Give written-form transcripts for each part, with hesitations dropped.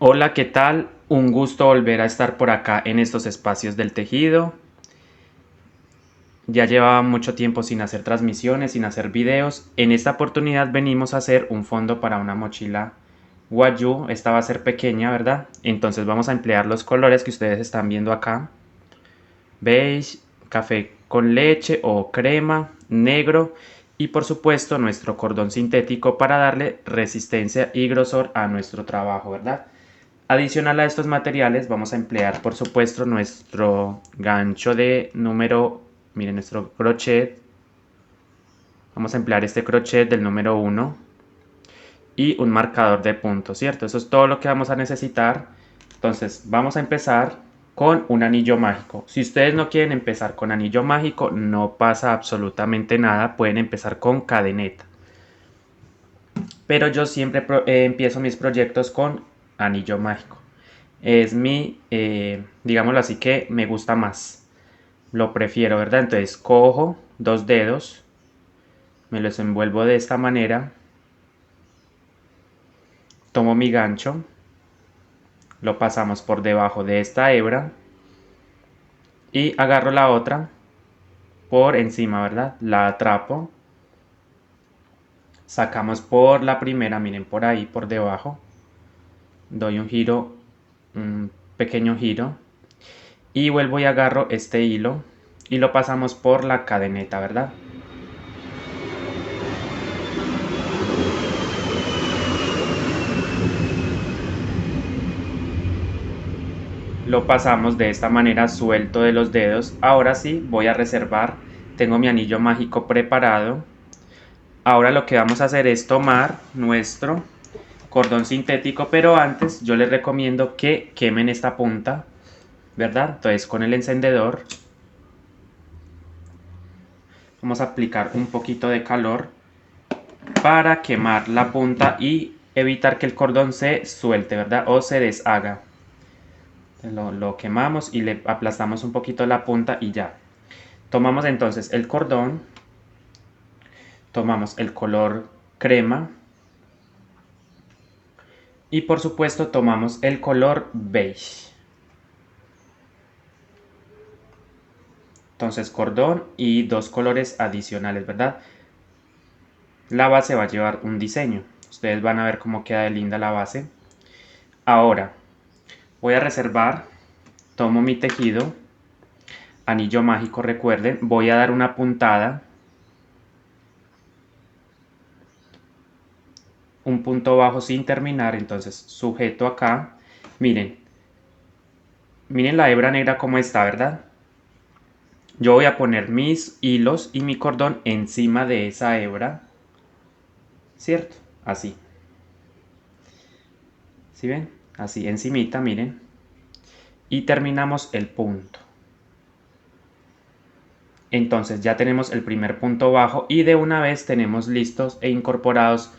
Hola, ¿qué tal? Un gusto volver a estar por acá en estos espacios del tejido. Ya llevaba mucho tiempo sin hacer transmisiones, sin hacer videos. En esta oportunidad venimos a hacer un fondo para una mochila Wayu. Esta va a ser pequeña, ¿verdad? Entonces vamos a emplear los colores que ustedes están viendo acá. Beige, café con leche o crema, negro y por supuesto nuestro cordón sintético para darle resistencia y grosor a nuestro trabajo, ¿verdad? Adicional a estos materiales vamos a emplear por supuesto nuestro gancho de número, miren nuestro crochet, vamos a emplear este crochet del número 1 y un marcador de punto, ¿cierto? Eso es todo lo que vamos a necesitar. Entonces vamos a empezar con un anillo mágico. Si ustedes no quieren empezar con anillo mágico, no pasa absolutamente nada, pueden empezar con cadeneta. Pero yo siempre empiezo mis proyectos con anillo mágico. Es mi, digámoslo así, que me gusta más. Lo prefiero, ¿verdad? Entonces cojo dos dedos, me los envuelvo de esta manera, tomo mi gancho, lo pasamos por debajo de esta hebra y agarro la otra por encima, ¿verdad? La atrapo, sacamos por la primera, miren por ahí, por debajo, doy un giro, un pequeño giro y vuelvo y agarro este hilo y lo pasamos por la cadeneta, ¿verdad? Lo pasamos de esta manera suelto de los dedos. Ahora sí voy a reservar, tengo mi anillo mágico preparado. Ahora lo que vamos a hacer es tomar nuestro cordón sintético, pero antes yo les recomiendo que quemen esta punta, ¿verdad? Entonces con el encendedor vamos a aplicar un poquito de calor para quemar la punta y evitar que el cordón se suelte, ¿verdad? O se deshaga. Lo quemamos y le aplastamos un poquito la punta y ya. Tomamos entonces el cordón, tomamos el color crema y por supuesto tomamos el color beige. Entonces cordón y dos colores adicionales, ¿verdad? La base va a llevar un diseño. Ustedes van a ver cómo queda de linda la base. Ahora voy a reservar, tomo mi tejido, anillo mágico recuerden, voy a dar una puntada, un punto bajo sin terminar, entonces sujeto acá, miren la hebra negra como está, ¿verdad? Yo voy a poner mis hilos y mi cordón encima de esa hebra, ¿cierto? Así. ¿Sí ven? Así, encimita, miren. Y terminamos el punto. Entonces ya tenemos el primer punto bajo y de una vez tenemos listos e incorporados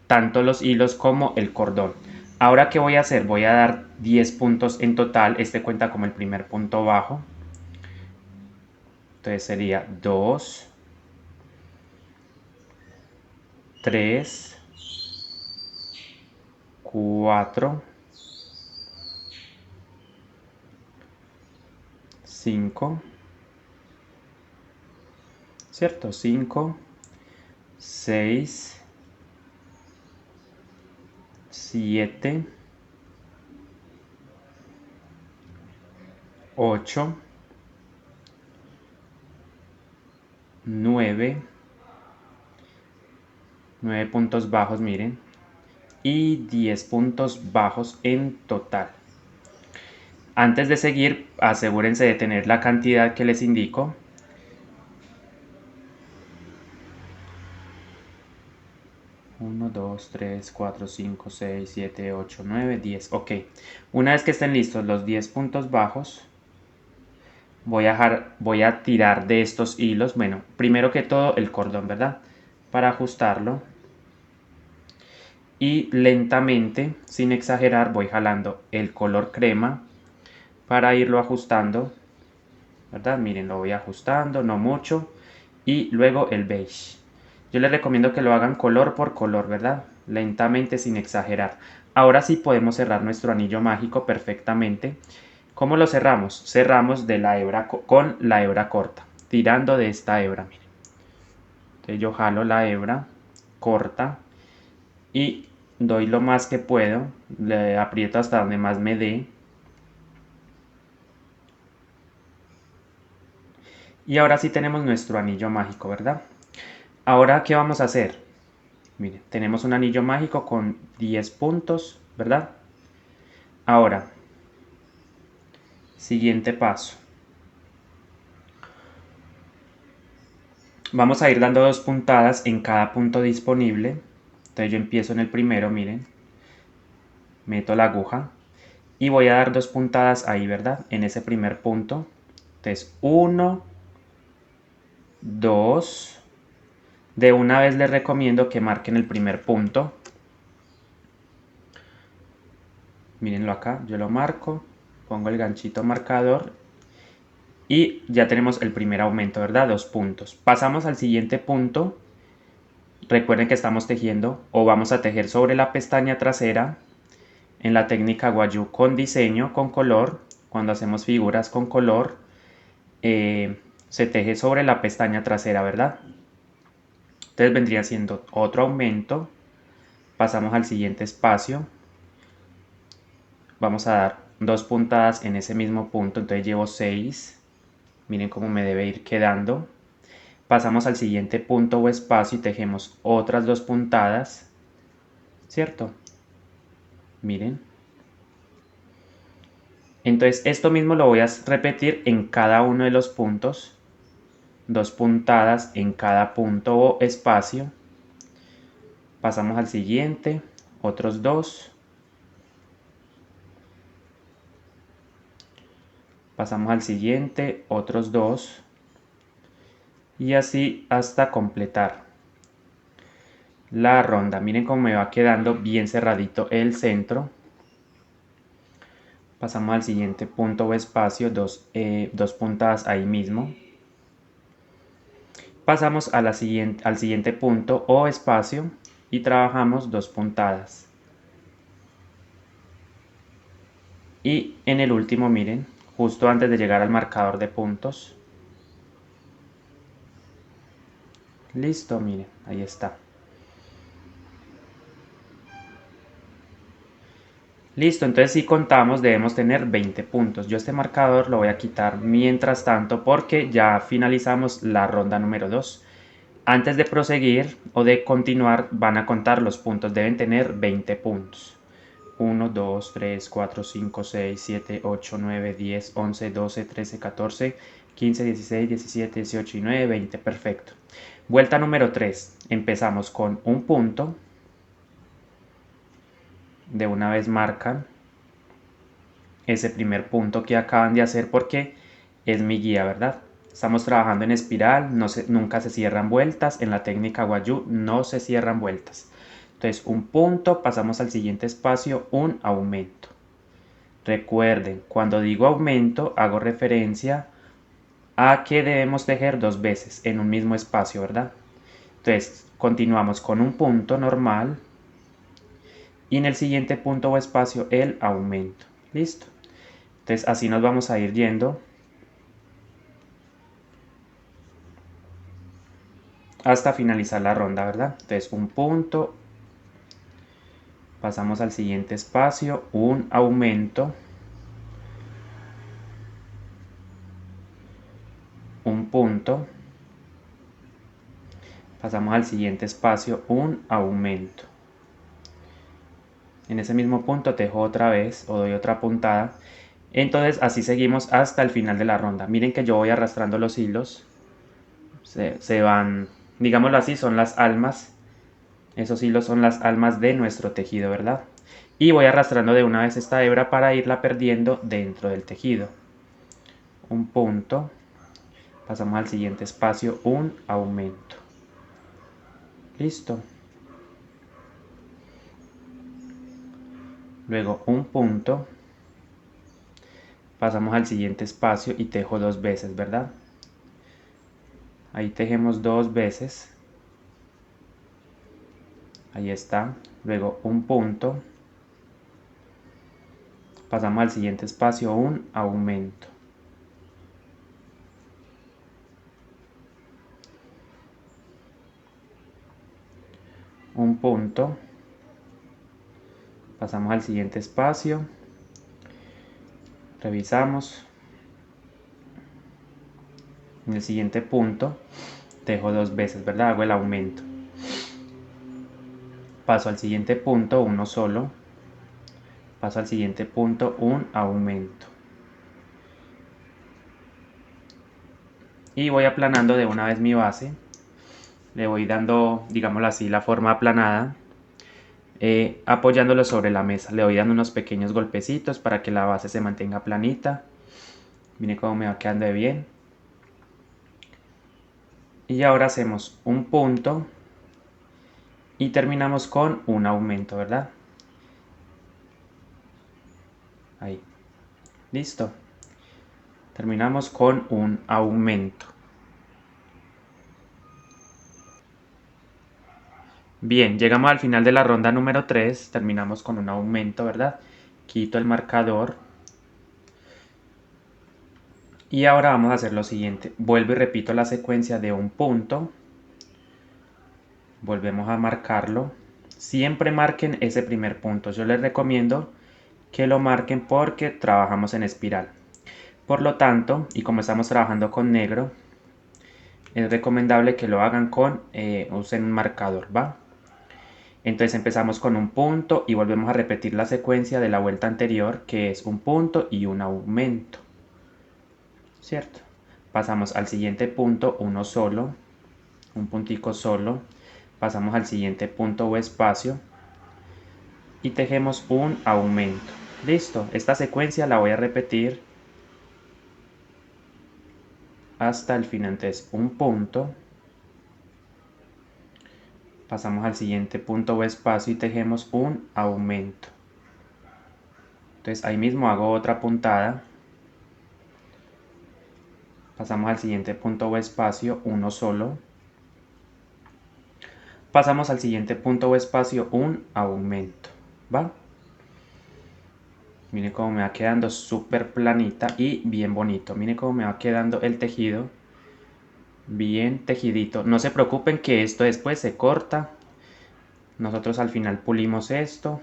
tanto los hilos como el cordón. Ahora, ¿qué voy a hacer? Voy a dar 10 puntos en total. Este cuenta como el primer punto bajo. Entonces sería 2, 3, 4, 5, ¿cierto? 5, 6, 7, 8, 9 puntos bajos, miren, y 10 puntos bajos en total. Antes de seguir, asegúrense de tener la cantidad que les indico. Uno, 2, 3, 4, 5, 6, 7, 8, 9, 10. Ok. Una vez que estén listos los 10 puntos bajos, voy a tirar de estos hilos. Bueno, primero que todo el cordón, ¿verdad? Para ajustarlo. Y lentamente, sin exagerar, voy jalando el color crema para irlo ajustando, ¿verdad? Miren, lo voy ajustando, no mucho. Y luego el beige. Yo les recomiendo que lo hagan color por color, ¿verdad? Lentamente, sin exagerar. Ahora sí podemos cerrar nuestro anillo mágico perfectamente. ¿Cómo lo cerramos? Cerramos de la hebra con la hebra corta, tirando de esta hebra, miren. Entonces yo jalo la hebra corta y doy lo más que puedo, le aprieto hasta donde más me dé. Y ahora sí tenemos nuestro anillo mágico, ¿verdad? Ahora, ¿qué vamos a hacer? Miren, tenemos un anillo mágico con 10 puntos, ¿verdad? Ahora, siguiente paso. Vamos a ir dando 2 puntadas en cada punto disponible. Entonces yo empiezo en el primero, miren. Meto la aguja y voy a dar 2 puntadas ahí, ¿verdad? En ese primer punto. Entonces 1, 2. De una vez les recomiendo que marquen el primer punto. Mírenlo acá, yo lo marco, pongo el ganchito marcador y ya tenemos el primer aumento, ¿verdad? 2 puntos. Pasamos al siguiente punto. Recuerden que estamos tejiendo o vamos a tejer sobre la pestaña trasera en la técnica Guayú con diseño, con color. Cuando hacemos figuras con color, se teje sobre la pestaña trasera, ¿verdad? Entonces vendría siendo otro aumento. Pasamos al siguiente espacio. Vamos a dar 2 puntadas en ese mismo punto, entonces llevo 6. Miren cómo me debe ir quedando. Pasamos al siguiente punto o espacio y tejemos otras 2 puntadas, ¿cierto? Miren. Entonces esto mismo lo voy a repetir en cada uno de los puntos. 2 puntadas en cada punto o espacio. Pasamos al siguiente, otros 2. Pasamos al siguiente, otros 2. Y así hasta completar la ronda. Miren cómo me va quedando bien cerradito el centro. Pasamos al siguiente punto o espacio, 2 puntadas ahí mismo. Pasamos a al siguiente punto o espacio y trabajamos 2 puntadas. Y en el último, miren, justo antes de llegar al marcador de puntos. Listo, miren, ahí está. Listo, entonces si contamos debemos tener 20 puntos. Yo este marcador lo voy a quitar mientras tanto porque ya finalizamos la ronda número 2. Antes de proseguir o de continuar van a contar los puntos, deben tener 20 puntos. 1, 2, 3, 4, 5, 6, 7, 8, 9, 10, 11, 12, 13, 14, 15, 16, 17, 18 y 9, 20, perfecto. Vuelta número 3, empezamos con un punto. De una vez marcan ese primer punto que acaban de hacer porque es mi guía, ¿verdad? Estamos trabajando en espiral, nunca se cierran vueltas, en la técnica Guayú no se cierran vueltas. Entonces un punto, pasamos al siguiente espacio, un aumento. Recuerden, cuando digo aumento hago referencia a que debemos tejer 2 veces en un mismo espacio, ¿verdad? Entonces continuamos con un punto normal y en el siguiente punto o espacio el aumento. ¿Listo? Entonces así nos vamos a ir yendo hasta finalizar la ronda, ¿verdad? Entonces un punto, pasamos al siguiente espacio, un aumento, un punto, pasamos al siguiente espacio, un aumento. En ese mismo punto tejo otra vez o doy otra puntada. Entonces así seguimos hasta el final de la ronda. Miren que yo voy arrastrando los hilos, se van, digámoslo así, son las almas. Esos hilos son las almas de nuestro tejido, ¿verdad? Y voy arrastrando de una vez esta hebra para irla perdiendo dentro del tejido. Un punto, pasamos al siguiente espacio, un aumento. Listo. Luego un punto, pasamos al siguiente espacio y tejo 2 veces, ¿verdad? Ahí tejemos 2 veces. Ahí está. Luego un punto, pasamos al siguiente espacio un aumento. Un punto, pasamos al siguiente espacio, revisamos, en el siguiente punto dejo 2 veces, ¿verdad? Hago el aumento, paso al siguiente punto uno solo, paso al siguiente punto un aumento y voy aplanando de una vez mi base, le voy dando, digámoslo así, la forma aplanada, apoyándolo sobre la mesa, le voy dando unos pequeños golpecitos para que la base se mantenga planita. Miren cómo me va quedando de bien. Y ahora hacemos un punto y terminamos con un aumento, ¿verdad? Ahí, listo. Terminamos con un aumento. Bien, llegamos al final de la ronda número 3, terminamos con un aumento, ¿verdad? Quito el marcador. Y ahora vamos a hacer lo siguiente, vuelvo y repito la secuencia de un punto, volvemos a marcarlo, siempre marquen ese primer punto, yo les recomiendo que lo marquen porque trabajamos en espiral. Por lo tanto, y como estamos trabajando con negro, es recomendable que lo hagan con, usen un marcador, ¿va? Entonces empezamos con un punto y volvemos a repetir la secuencia de la vuelta anterior, que es un punto y un aumento, ¿cierto? Pasamos al siguiente punto, uno solo, un puntico solo, pasamos al siguiente punto o espacio y tejemos un aumento. Listo, esta secuencia la voy a repetir hasta el final. Entonces un punto, pasamos al siguiente punto o espacio y tejemos un aumento. Entonces ahí mismo hago otra puntada, pasamos al siguiente punto o espacio, uno solo, pasamos al siguiente punto o espacio, un aumento, ¿va? Miren cómo me va quedando súper planita y bien bonito. Miren cómo me va quedando el tejido, bien tejidito. No se preocupen que esto después se corta. Nosotros al final pulimos esto.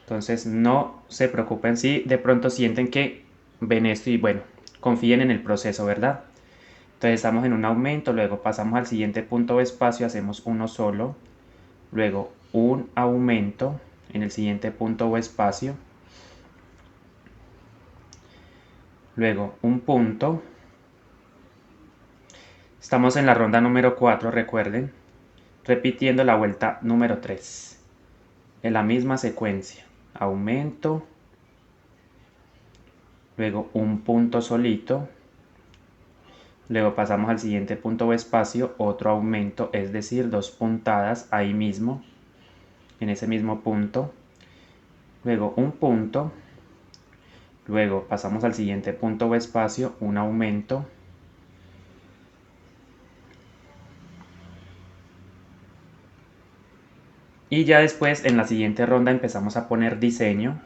Entonces no se preocupen si de pronto sienten que ven esto y bueno, confíen en el proceso, ¿verdad? Entonces estamos en un aumento, luego pasamos al siguiente punto o espacio, hacemos uno solo, luego un aumento en el siguiente punto o espacio, luego un punto. Estamos en la ronda número 4, recuerden, repitiendo la vuelta número 3, en la misma secuencia, aumento, luego un punto solito, luego pasamos al siguiente punto o espacio, otro aumento, es decir, 2 puntadas ahí mismo, en ese mismo punto, luego un punto, luego pasamos al siguiente punto o espacio, un aumento, y ya después en la siguiente ronda empezamos a poner diseño,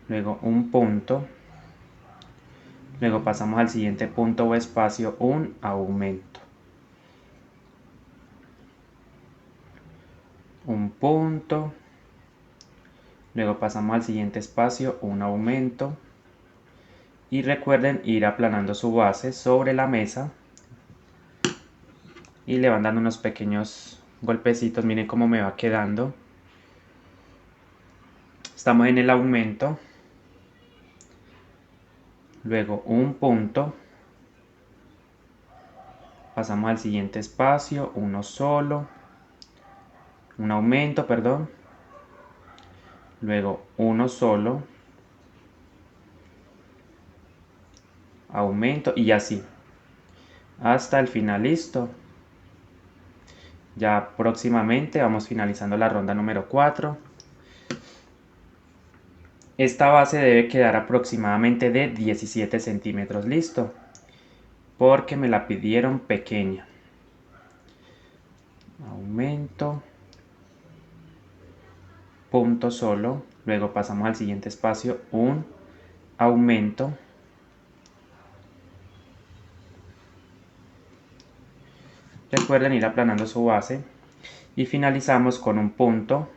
luego un punto, luego pasamos al siguiente punto o espacio, un aumento, un punto, luego pasamos al siguiente espacio, un aumento, y recuerden ir aplanando su base sobre la mesa y le van dando unos pequeños golpecitos. Miren cómo me va quedando. Estamos en el aumento, luego un punto, pasamos al siguiente espacio, uno solo, un aumento, perdón, luego uno solo, aumento y así hasta el final. Listo, ya próximamente vamos finalizando la ronda número 4. Esta base debe quedar aproximadamente de 17 centímetros. Listo, porque me la pidieron pequeña. Aumento, punto solo, luego pasamos al siguiente espacio, un aumento, recuerden ir aplanando su base y finalizamos con un punto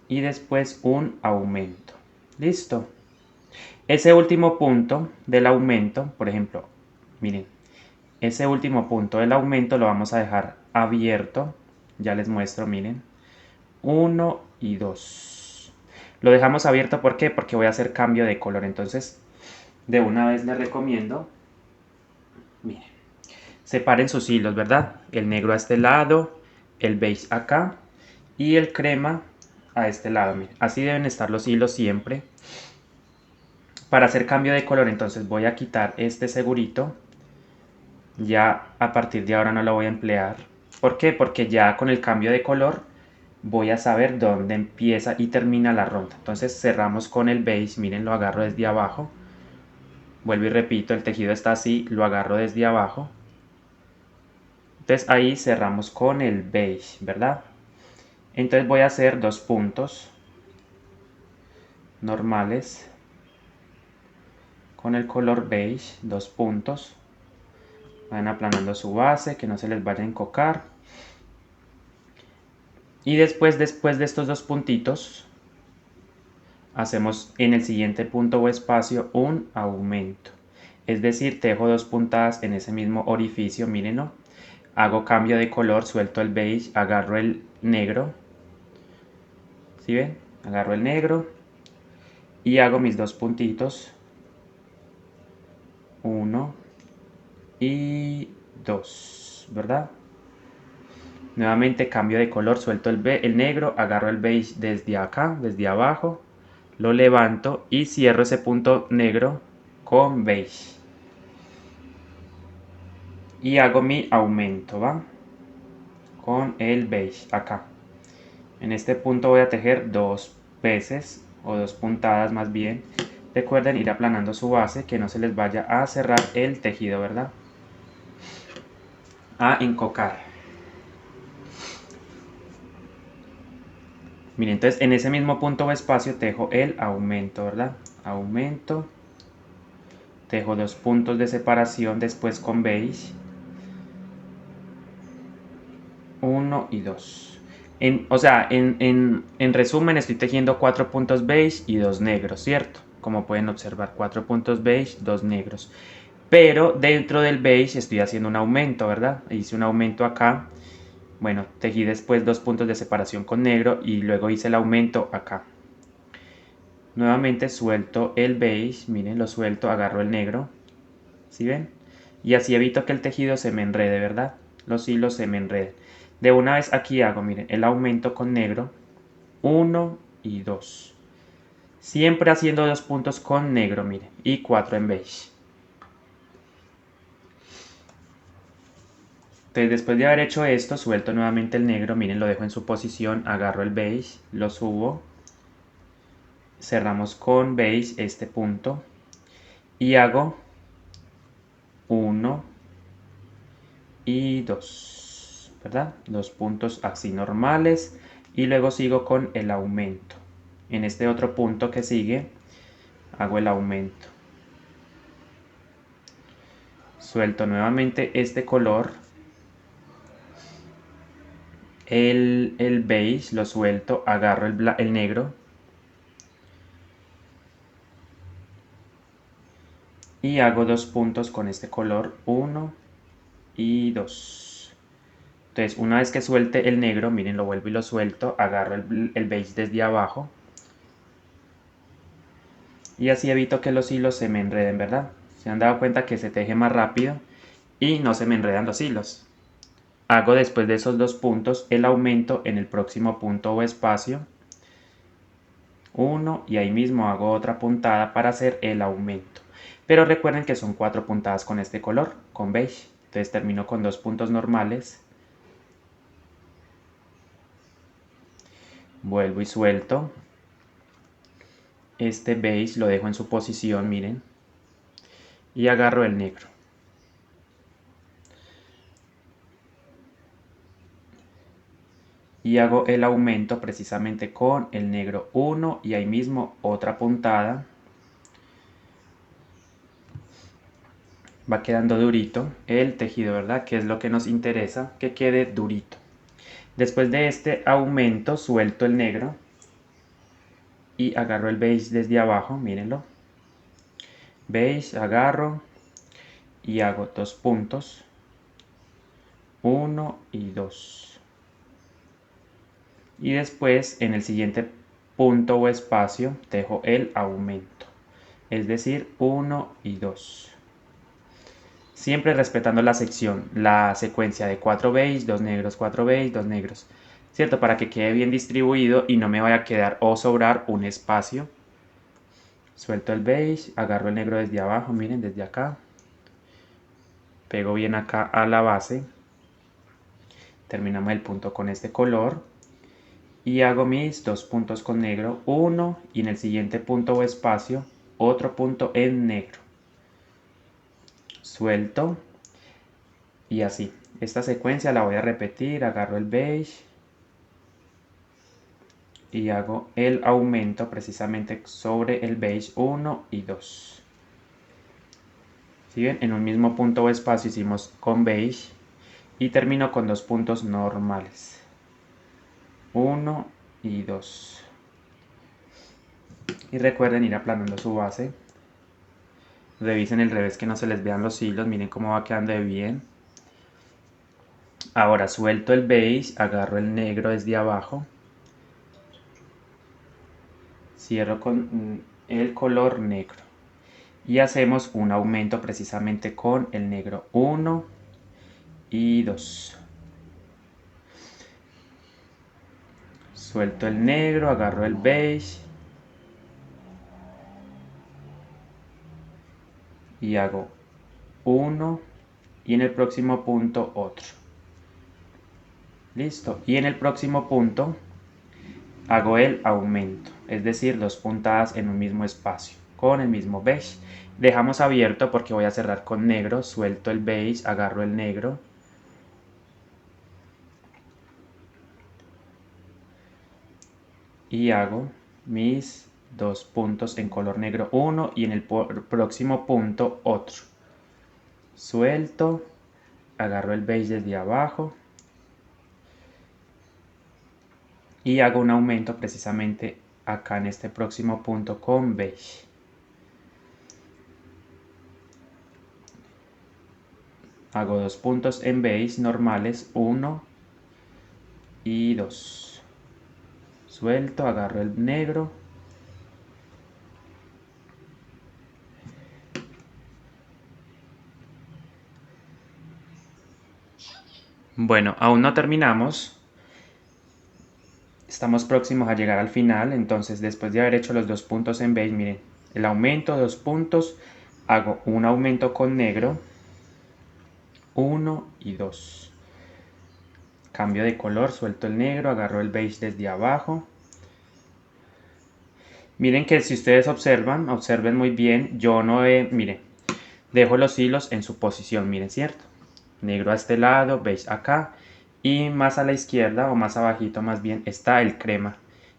y después un aumento. Listo. Ese último punto del aumento, por ejemplo, miren, ese último punto del aumento lo vamos a dejar abierto. Ya les muestro, miren. 1 y 2. Lo dejamos abierto, ¿por qué? Porque voy a hacer cambio de color. Entonces, de una vez les recomiendo, miren, separen sus hilos, ¿verdad? El negro a este lado, el beige acá y el crema a este lado. Miren, así deben estar los hilos siempre. Para hacer cambio de color, entonces voy a quitar este segurito. Ya a partir de ahora no lo voy a emplear. ¿Por qué? Porque ya con el cambio de color voy a saber dónde empieza y termina la ronda. Entonces cerramos con el beige, miren, lo agarro desde abajo. Vuelvo y repito, el tejido está así, lo agarro desde abajo. Entonces ahí cerramos con el beige, ¿verdad? Entonces voy a hacer 2 puntos normales con el color beige, 2 puntos. Van aplanando su base, que no se les vaya a encocar. Y después de estos 2 puntitos, hacemos en el siguiente punto o espacio un aumento. Es decir, tejo 2 puntadas en ese mismo orificio, mírenlo. Hago cambio de color, suelto el beige, agarro el negro. ¿Sí ven? Agarro el negro y hago mis 2 puntitos. 1 y 2, ¿verdad? Nuevamente cambio de color, suelto el negro, agarro el beige desde acá, desde abajo, lo levanto y cierro ese punto negro con beige. Y hago mi aumento, ¿va? Con el beige acá. En este punto voy a tejer 2 veces o 2 puntadas más bien. Recuerden ir aplanando su base, que no se les vaya a cerrar el tejido, ¿verdad? A encocar. Miren, entonces en ese mismo punto o espacio tejo el aumento, ¿verdad? Aumento. Tejo 2 puntos de separación después con beige. 1 y 2. En resumen estoy tejiendo 4 puntos beige y 2 negros, ¿cierto? Como pueden observar, 4 puntos beige, 2 negros. Pero dentro del beige estoy haciendo un aumento, ¿verdad? Hice un aumento acá. Bueno, tejí después 2 puntos de separación con negro y luego hice el aumento acá. Nuevamente suelto el beige, miren, lo suelto, agarro el negro. ¿Sí ven? Y así evito que el tejido se me enrede, ¿verdad? Los hilos se me enreden. De una vez aquí hago, miren, el aumento con negro. 1 y 2. Siempre haciendo 2 puntos con negro, miren. Y 4 en beige. Entonces después de haber hecho esto, suelto nuevamente el negro. Miren, lo dejo en su posición. Agarro el beige, lo subo. Cerramos con beige este punto. Y hago 1 y 2, ¿verdad? 2 puntos así normales y luego sigo con el aumento. En este otro punto que sigue hago el aumento. Suelto nuevamente este color, el beige, lo suelto, agarro el negro y hago 2 puntos con este color, 1 y 2. Entonces, una vez que suelte el negro, miren, lo vuelvo y lo suelto, agarro el beige desde abajo. Y así evito que los hilos se me enreden, ¿verdad? Se han dado cuenta que se teje más rápido y no se me enredan los hilos. Hago después de esos 2 puntos el aumento en el próximo punto o espacio. 1 y ahí mismo hago otra puntada para hacer el aumento. Pero recuerden que son 4 puntadas con este color, con beige. Entonces termino con 2 puntos normales. Vuelvo y suelto. Este beige lo dejo en su posición, miren. Y agarro el negro. y hago el aumento precisamente con el negro 1 y ahí mismo otra puntada. Va quedando durito el tejido, ¿verdad? Que es lo que nos interesa, que quede durito. Después de este aumento suelto el negro y agarro el beige desde abajo, mírenlo. Beige, agarro y hago 2 puntos, 1 y 2. Y después en el siguiente punto o espacio tejo el aumento, es decir, 1 y 2. Siempre respetando la sección, la secuencia de 4 beige, 2 negros, 4 beige, 2 negros, ¿cierto? Para que quede bien distribuido y no me vaya a quedar o sobrar un espacio. Suelto el beige, agarro el negro desde abajo, miren, desde acá. Pego bien acá a la base. Terminamos el punto con este color. Y hago mis 2 puntos con negro, uno, y en el siguiente punto o espacio, otro punto en negro. Suelto. Y así. Esta secuencia la voy a repetir, agarro el beige. Y hago el aumento precisamente sobre el beige 1 y 2. ¿Sí ven? En un mismo punto o espacio hicimos con beige y termino con 2 puntos normales, 1 y 2. Y recuerden ir aplanando su base. Revisen el revés que no se les vean los hilos, miren cómo va quedando de bien. Ahora suelto el beige, agarro el negro desde abajo, cierro con el color negro y hacemos un aumento precisamente con el negro 1 y 2. Suelto el negro, agarro el beige y hago 1 y en el próximo punto otro. Listo. Y en el próximo punto hago el aumento, es decir, 2 puntadas en un mismo espacio con el mismo beige. Dejamos abierto porque voy a cerrar con negro. Suelto el beige, agarro el negro y hago mis 2 puntos en color negro, uno, y en el próximo punto otro. Suelto, agarro el beige desde abajo y hago un aumento precisamente acá en este próximo punto con beige. Hago 2 puntos en beige normales, 1 y 2. Suelto, agarro el negro Bueno, aún no terminamos. Estamos próximos a llegar al final, entonces después de haber hecho los 2 puntos en beige, miren, el aumento, 2 puntos, hago un aumento con negro, 1 y 2. Cambio de color, suelto el negro, agarro el beige desde abajo. Miren que si ustedes observen muy bien, yo no miren, dejo los hilos en su posición, miren, ¿cierto? Negro a este lado, beige acá, y más a la izquierda o más abajito más bien está el crema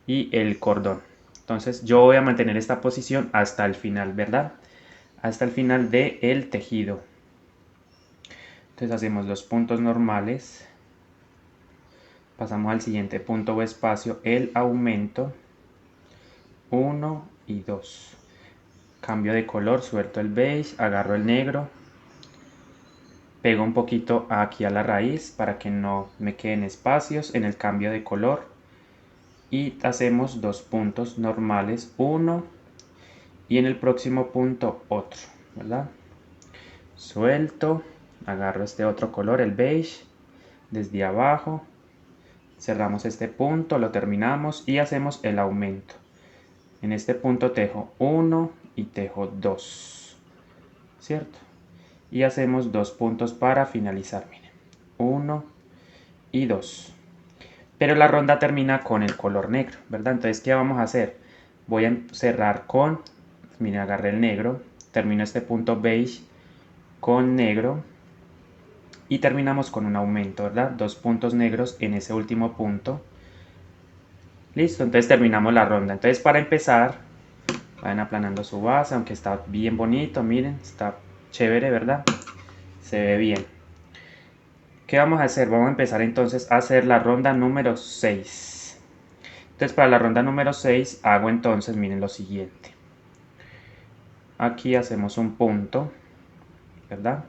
y el cordón. Entonces yo voy a mantener esta posición hasta el final, ¿verdad? Hasta el final del tejido. Entonces hacemos los puntos normales, pasamos al siguiente punto o espacio, el aumento, 1 y 2. Cambio de color, suelto el beige, agarro el negro, pego un poquito aquí a la raíz para que no me queden espacios en el cambio de color y hacemos 2 puntos normales, 1 y en el próximo punto otro, ¿verdad? Suelto, agarro este otro color, el beige, desde abajo, cerramos este punto, lo terminamos y hacemos el aumento. En este punto tejo 1 y tejo 2, ¿cierto? Y hacemos 2 puntos para finalizar, miren, 1 y 2. Pero la ronda termina con el color negro, ¿verdad? Entonces, ¿qué vamos a hacer? Voy a cerrar con, miren, agarré el negro, termino este punto beige con negro y terminamos con un aumento, ¿verdad? 2 puntos negros en ese último punto Listo, entonces terminamos la ronda. Entonces para empezar, vayan aplanando su base, aunque está bien bonito, miren, está chévere, ¿verdad? Se ve bien. ¿Qué vamos a hacer? Vamos a empezar entonces a hacer la ronda número 6. Entonces para la ronda número 6 hago entonces, miren lo siguiente. Aquí hacemos un punto, ¿verdad?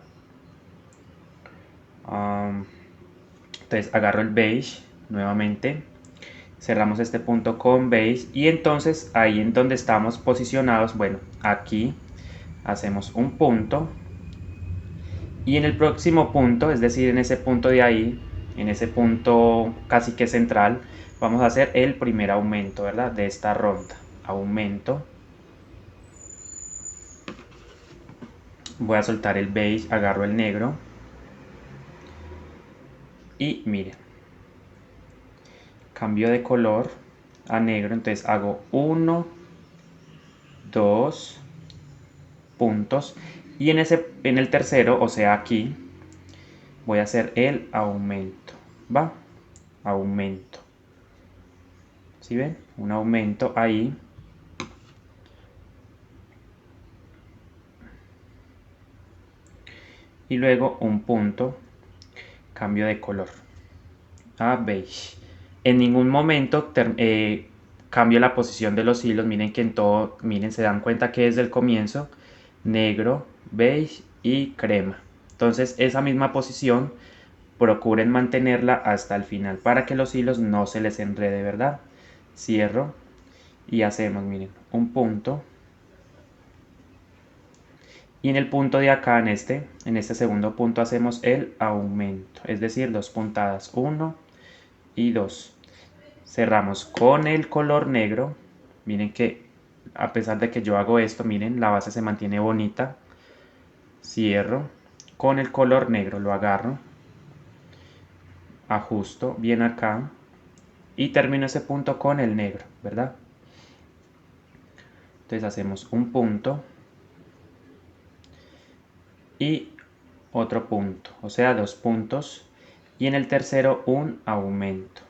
Entonces agarro el beige nuevamente, cerramos este punto con beige y entonces ahí en donde estamos posicionados, bueno, aquí hacemos un punto y en el próximo punto, es decir, en ese punto de ahí, en ese punto casi que central, vamos a hacer el primer aumento, ¿verdad? De esta ronda. Aumento. Voy a soltar el beige, agarro el negro y miren, cambio de color a negro, entonces hago 1, 2 puntos y en el tercero, o sea aquí, voy a hacer el aumento, ¿va? Aumento. ¿Sí ven? Un aumento ahí. Y luego un punto, cambio de color a beige. En ningún momento cambio la posición de los hilos. Miren que en todo, miren, se dan cuenta que desde el comienzo, negro, beige y crema. Entonces esa misma posición procuren mantenerla hasta el final para que los hilos no se les enrede, ¿verdad? Cierro y hacemos, miren, un punto. Y en el punto de acá, en este segundo punto, hacemos el aumento, es decir, 2 puntadas, 1 y 2. Cerramos con el color negro. Miren que a pesar de que yo hago esto, miren, la base se mantiene bonita. Cierro con el color negro, lo agarro, ajusto bien acá y termino ese punto con el negro, ¿verdad? Entonces hacemos un punto y otro punto, o sea, 2 puntos, y en el tercero un aumento.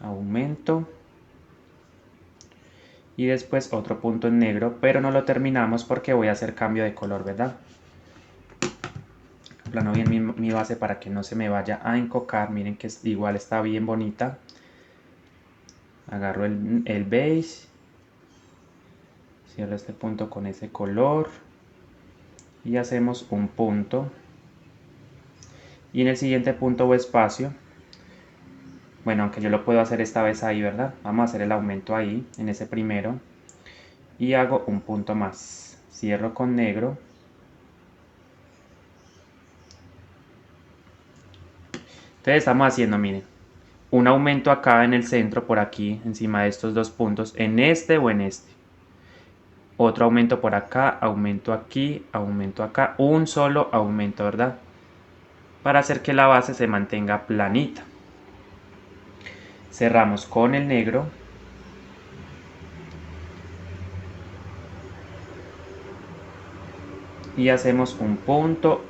Aumento y después otro punto en negro, pero no lo terminamos porque voy a hacer cambio de color, ¿verdad? Plano bien mi base para que no se me vaya a encocar. Miren que igual está bien bonita. Agarro el beige, cierro este punto con ese color y hacemos un punto. Y en el siguiente punto o espacio, bueno, aunque yo lo puedo hacer esta vez ahí, ¿verdad? Vamos a hacer el aumento ahí, en ese primero. Y hago un punto más. Cierro con negro. Entonces estamos haciendo, miren, un aumento acá en el centro, por aquí, encima de estos 2 puntos, en este o en este. Otro aumento por acá, aumento aquí, aumento acá, un solo aumento, ¿verdad? Para hacer que la base se mantenga planita. Cerramos con el negro. Y hacemos un punto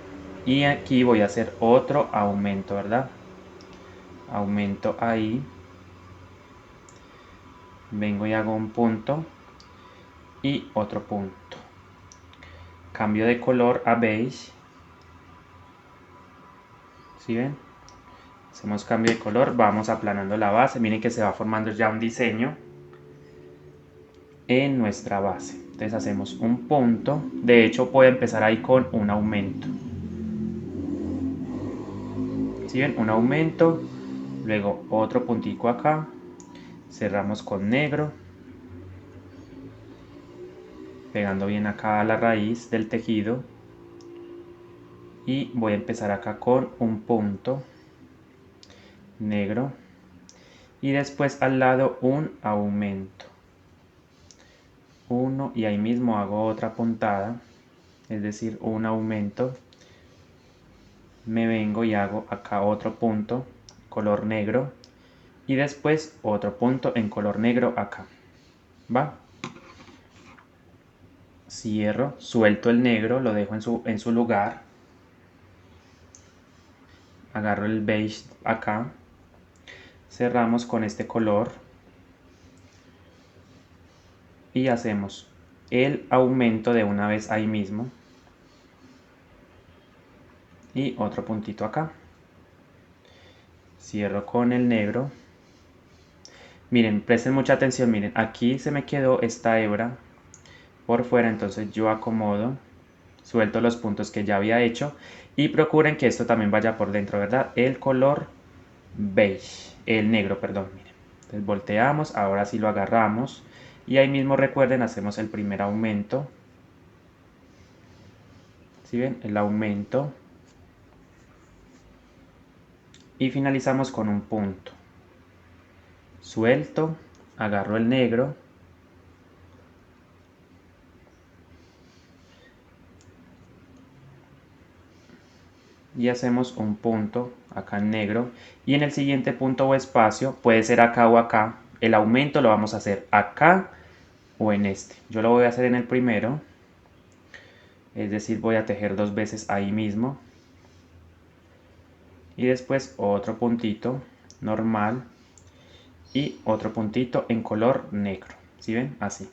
y aquí voy a hacer otro aumento, ¿verdad? Aumento ahí. Vengo y hago un punto y otro punto. Cambio de color a beige. ¿Sí ven? Hacemos cambio de color, vamos aplanando la base. Miren que se va formando ya un diseño en nuestra base. Entonces hacemos un punto. De hecho, puedo empezar ahí con un aumento. ¿Sí ven? Un aumento. Luego otro puntico acá. Cerramos con negro. Pegando bien acá a la raíz del tejido. Y voy a empezar acá con un punto negro. Y después al lado un aumento. Uno y ahí mismo hago otra puntada. Es decir, un aumento. Me vengo y hago acá otro punto color negro y después otro punto en color negro acá, ¿va? Cierro, suelto el negro, lo dejo en su lugar, agarro el beige acá, cerramos con este color y hacemos el aumento de una vez ahí mismo y otro puntito acá. Cierro con el negro. Miren, presten mucha atención, miren, aquí se me quedó esta hebra por fuera, entonces yo acomodo, suelto los puntos que ya había hecho y procuren que esto también vaya por dentro, ¿verdad? El color beige, el negro, perdón, miren. Entonces volteamos, ahora sí lo agarramos y ahí mismo recuerden, hacemos el primer aumento. ¿Sí ven? El aumento. Y finalizamos con un punto. Suelto, agarro el negro. Y hacemos un punto acá en negro. Y en el siguiente punto o espacio, puede ser acá o acá. El aumento lo vamos a hacer acá o en este. Yo lo voy a hacer en el primero. Es decir, voy a tejer 2 veces ahí mismo. Y después otro puntito normal. Y otro puntito en color negro. ¿Sí ven? Así.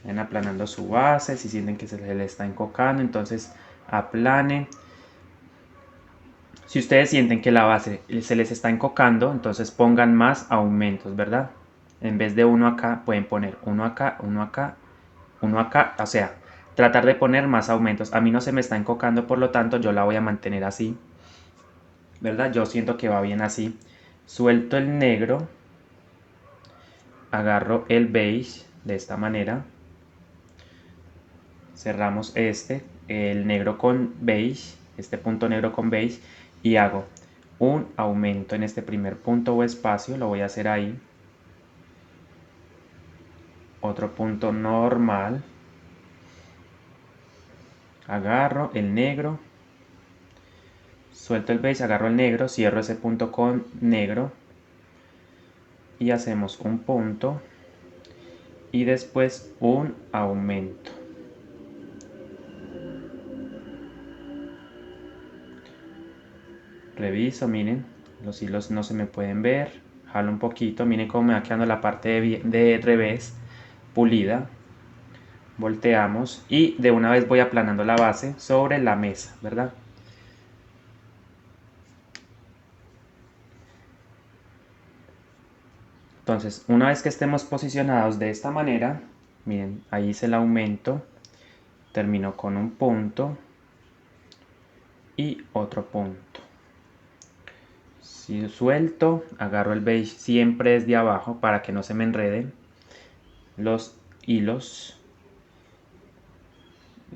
Ven aplanando su base. Si sienten que se le está encocando, entonces aplane. Si ustedes sienten que la base se les está encocando, entonces pongan más aumentos, ¿verdad? En vez de uno acá, pueden poner uno acá, uno acá, uno acá. O sea, tratar de poner más aumentos. A mí no se me está encocando, por lo tanto yo la voy a mantener así, ¿verdad? Yo siento que va bien así. Suelto el negro, agarro el beige de esta manera. Cerramos el negro con beige, este punto negro con beige, y hago un aumento en este primer punto o espacio, lo voy a hacer ahí. Otro punto normal. Agarro el negro, suelto el beige, agarro el negro, cierro ese punto con negro y hacemos un punto y después un aumento. Reviso, miren, los hilos no se me pueden ver. Jalo un poquito, miren cómo me va quedando la parte de revés pulida. Volteamos y de una vez voy aplanando la base sobre la mesa, ¿verdad? Entonces, una vez que estemos posicionados de esta manera, miren, ahí hice el aumento, termino con un punto y otro punto. Si suelto, agarro el beige siempre desde abajo para que no se me enreden los hilos.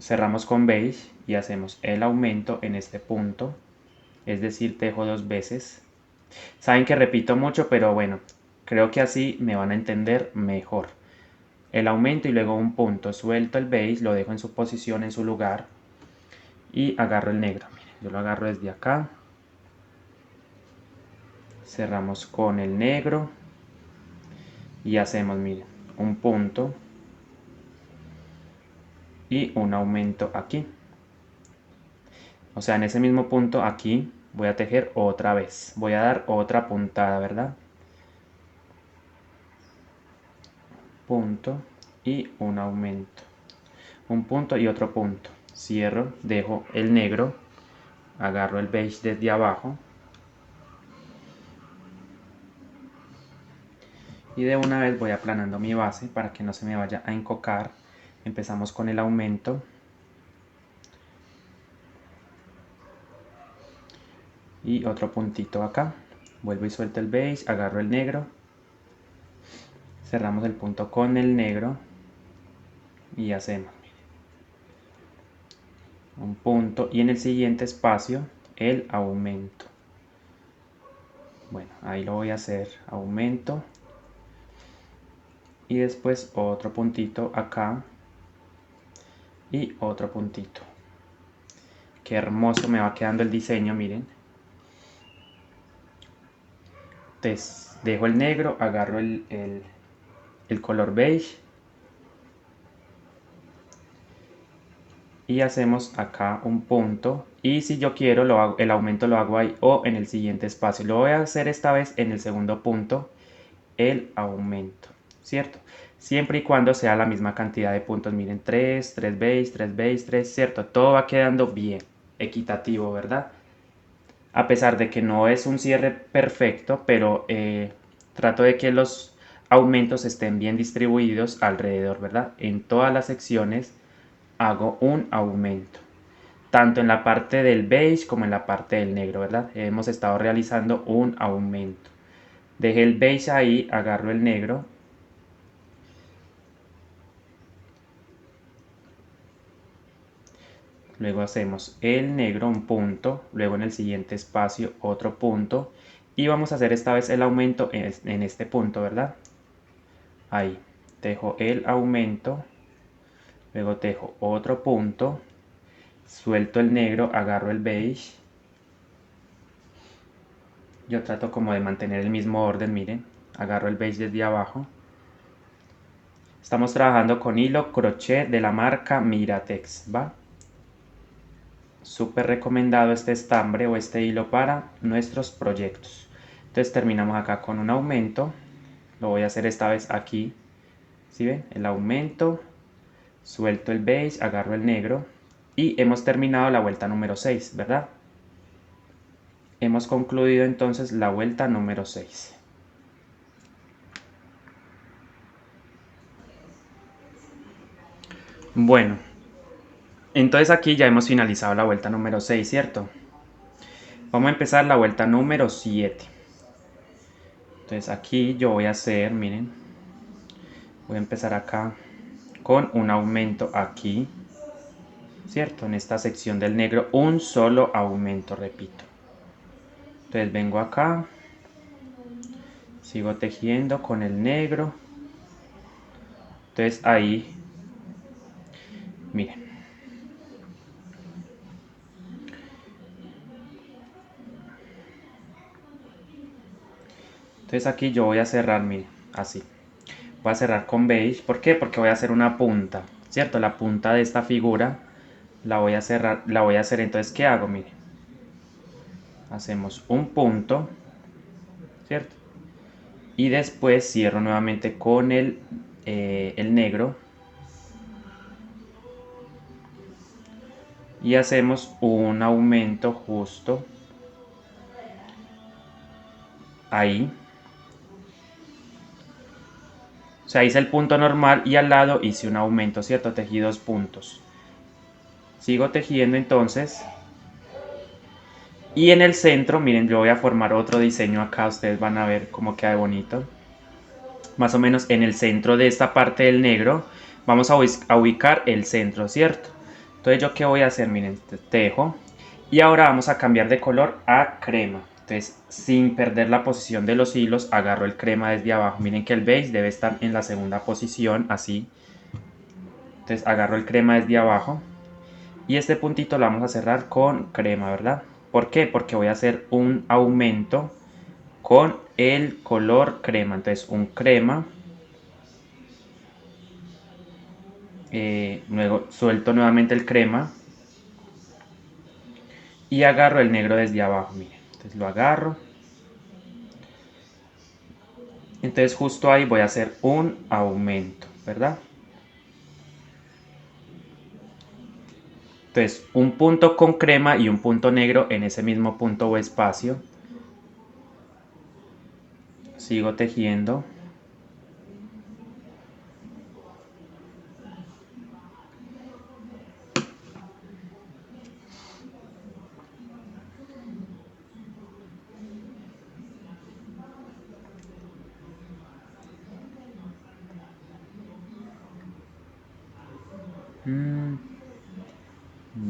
Cerramos con beige y hacemos el aumento en este punto, es decir, tejo 2 veces. Saben que repito mucho, pero bueno, creo que así me van a entender mejor. El aumento y luego un punto. Suelto el beige, lo dejo en su posición, en su lugar y agarro el negro. Miren, yo lo agarro desde acá. Cerramos con el negro y hacemos, miren, un punto y un aumento aquí. O sea, en ese mismo punto aquí voy a tejer otra vez. Voy a dar otra puntada, ¿verdad? Punto y un aumento. Un punto y otro punto. Cierro, dejo el negro, agarro el beige desde abajo y de una vez voy aplanando mi base para que no se me vaya a encocar. Empezamos con el aumento y otro puntito acá. Vuelvo y suelto el beige, agarro el negro, cerramos el punto con el negro y hacemos un punto y en el siguiente espacio el aumento. Bueno, ahí lo voy a hacer, aumento y después otro puntito acá y otro puntito. Qué hermoso me va quedando el diseño, miren. Entonces dejo el negro, agarro el color beige y hacemos acá un punto, y si yo quiero el aumento lo hago ahí o en el siguiente espacio. Lo voy a hacer esta vez en el segundo punto, el aumento, ¿cierto? Siempre y cuando sea la misma cantidad de puntos. Miren, 3, 3 base, 3 base, 3, ¿cierto? Todo va quedando bien, equitativo, ¿verdad? A pesar de que no es un cierre perfecto, pero trato de que los aumentos estén bien distribuidos alrededor, ¿verdad? En todas las secciones hago un aumento, tanto en la parte del beige como en la parte del negro, ¿verdad? Hemos estado realizando un aumento. Dejé el beige ahí, agarro el negro. Luego hacemos el negro, un punto, luego en el siguiente espacio otro punto. Y vamos a hacer esta vez el aumento en este punto, ¿verdad? Ahí, dejo el aumento, luego dejo otro punto, suelto el negro, agarro el beige. Yo trato como de mantener el mismo orden, miren, agarro el beige desde abajo. Estamos trabajando con hilo crochet de la marca Miratex, ¿va? Súper recomendado este estambre o este hilo para nuestros proyectos. Entonces terminamos acá con un aumento. Lo voy a hacer esta vez aquí. ¿Sí ven? El aumento, suelto el beige, agarro el negro y hemos terminado la vuelta número 6, ¿verdad? Hemos concluido entonces la vuelta número 6. Bueno, entonces aquí ya hemos finalizado la vuelta número 6, ¿cierto? Vamos a empezar la vuelta número 7. Entonces aquí yo voy a hacer, miren, voy a empezar acá con un aumento aquí, ¿cierto? En esta sección del negro, un solo aumento, repito. Entonces vengo acá, sigo tejiendo con el negro. Entonces ahí, miren. Entonces aquí yo voy a cerrar, miren, así. Voy a cerrar con beige. ¿Por qué? Porque voy a hacer una punta, ¿cierto? La punta de esta figura la voy a cerrar, la voy a hacer. Entonces, ¿qué hago? Miren. Hacemos un punto, ¿cierto? Y después cierro nuevamente con el negro. Y hacemos un aumento justo ahí. O sea, hice el punto normal y al lado hice un aumento, ¿cierto? Tejí 2 puntos. Sigo tejiendo entonces. Y en el centro, miren, yo voy a formar otro diseño acá. Ustedes van a ver cómo queda bonito. Más o menos en el centro de esta parte del negro vamos a ubicar el centro, ¿cierto? Entonces, ¿yo qué voy a hacer? Miren, tejo. Y ahora vamos a cambiar de color a crema. Entonces, sin perder la posición de los hilos, agarro el crema desde abajo. Miren que el beige debe estar en la segunda posición, así. Entonces, agarro el crema desde abajo. Y este puntito lo vamos a cerrar con crema, ¿verdad? ¿Por qué? Porque voy a hacer un aumento con el color crema. Entonces, un crema. Luego suelto nuevamente el crema. Y agarro el negro desde abajo, miren. Entonces lo agarro. Entonces justo ahí voy a hacer un aumento, ¿verdad? Entonces un punto con crema y un punto negro en ese mismo punto o espacio. Sigo tejiendo.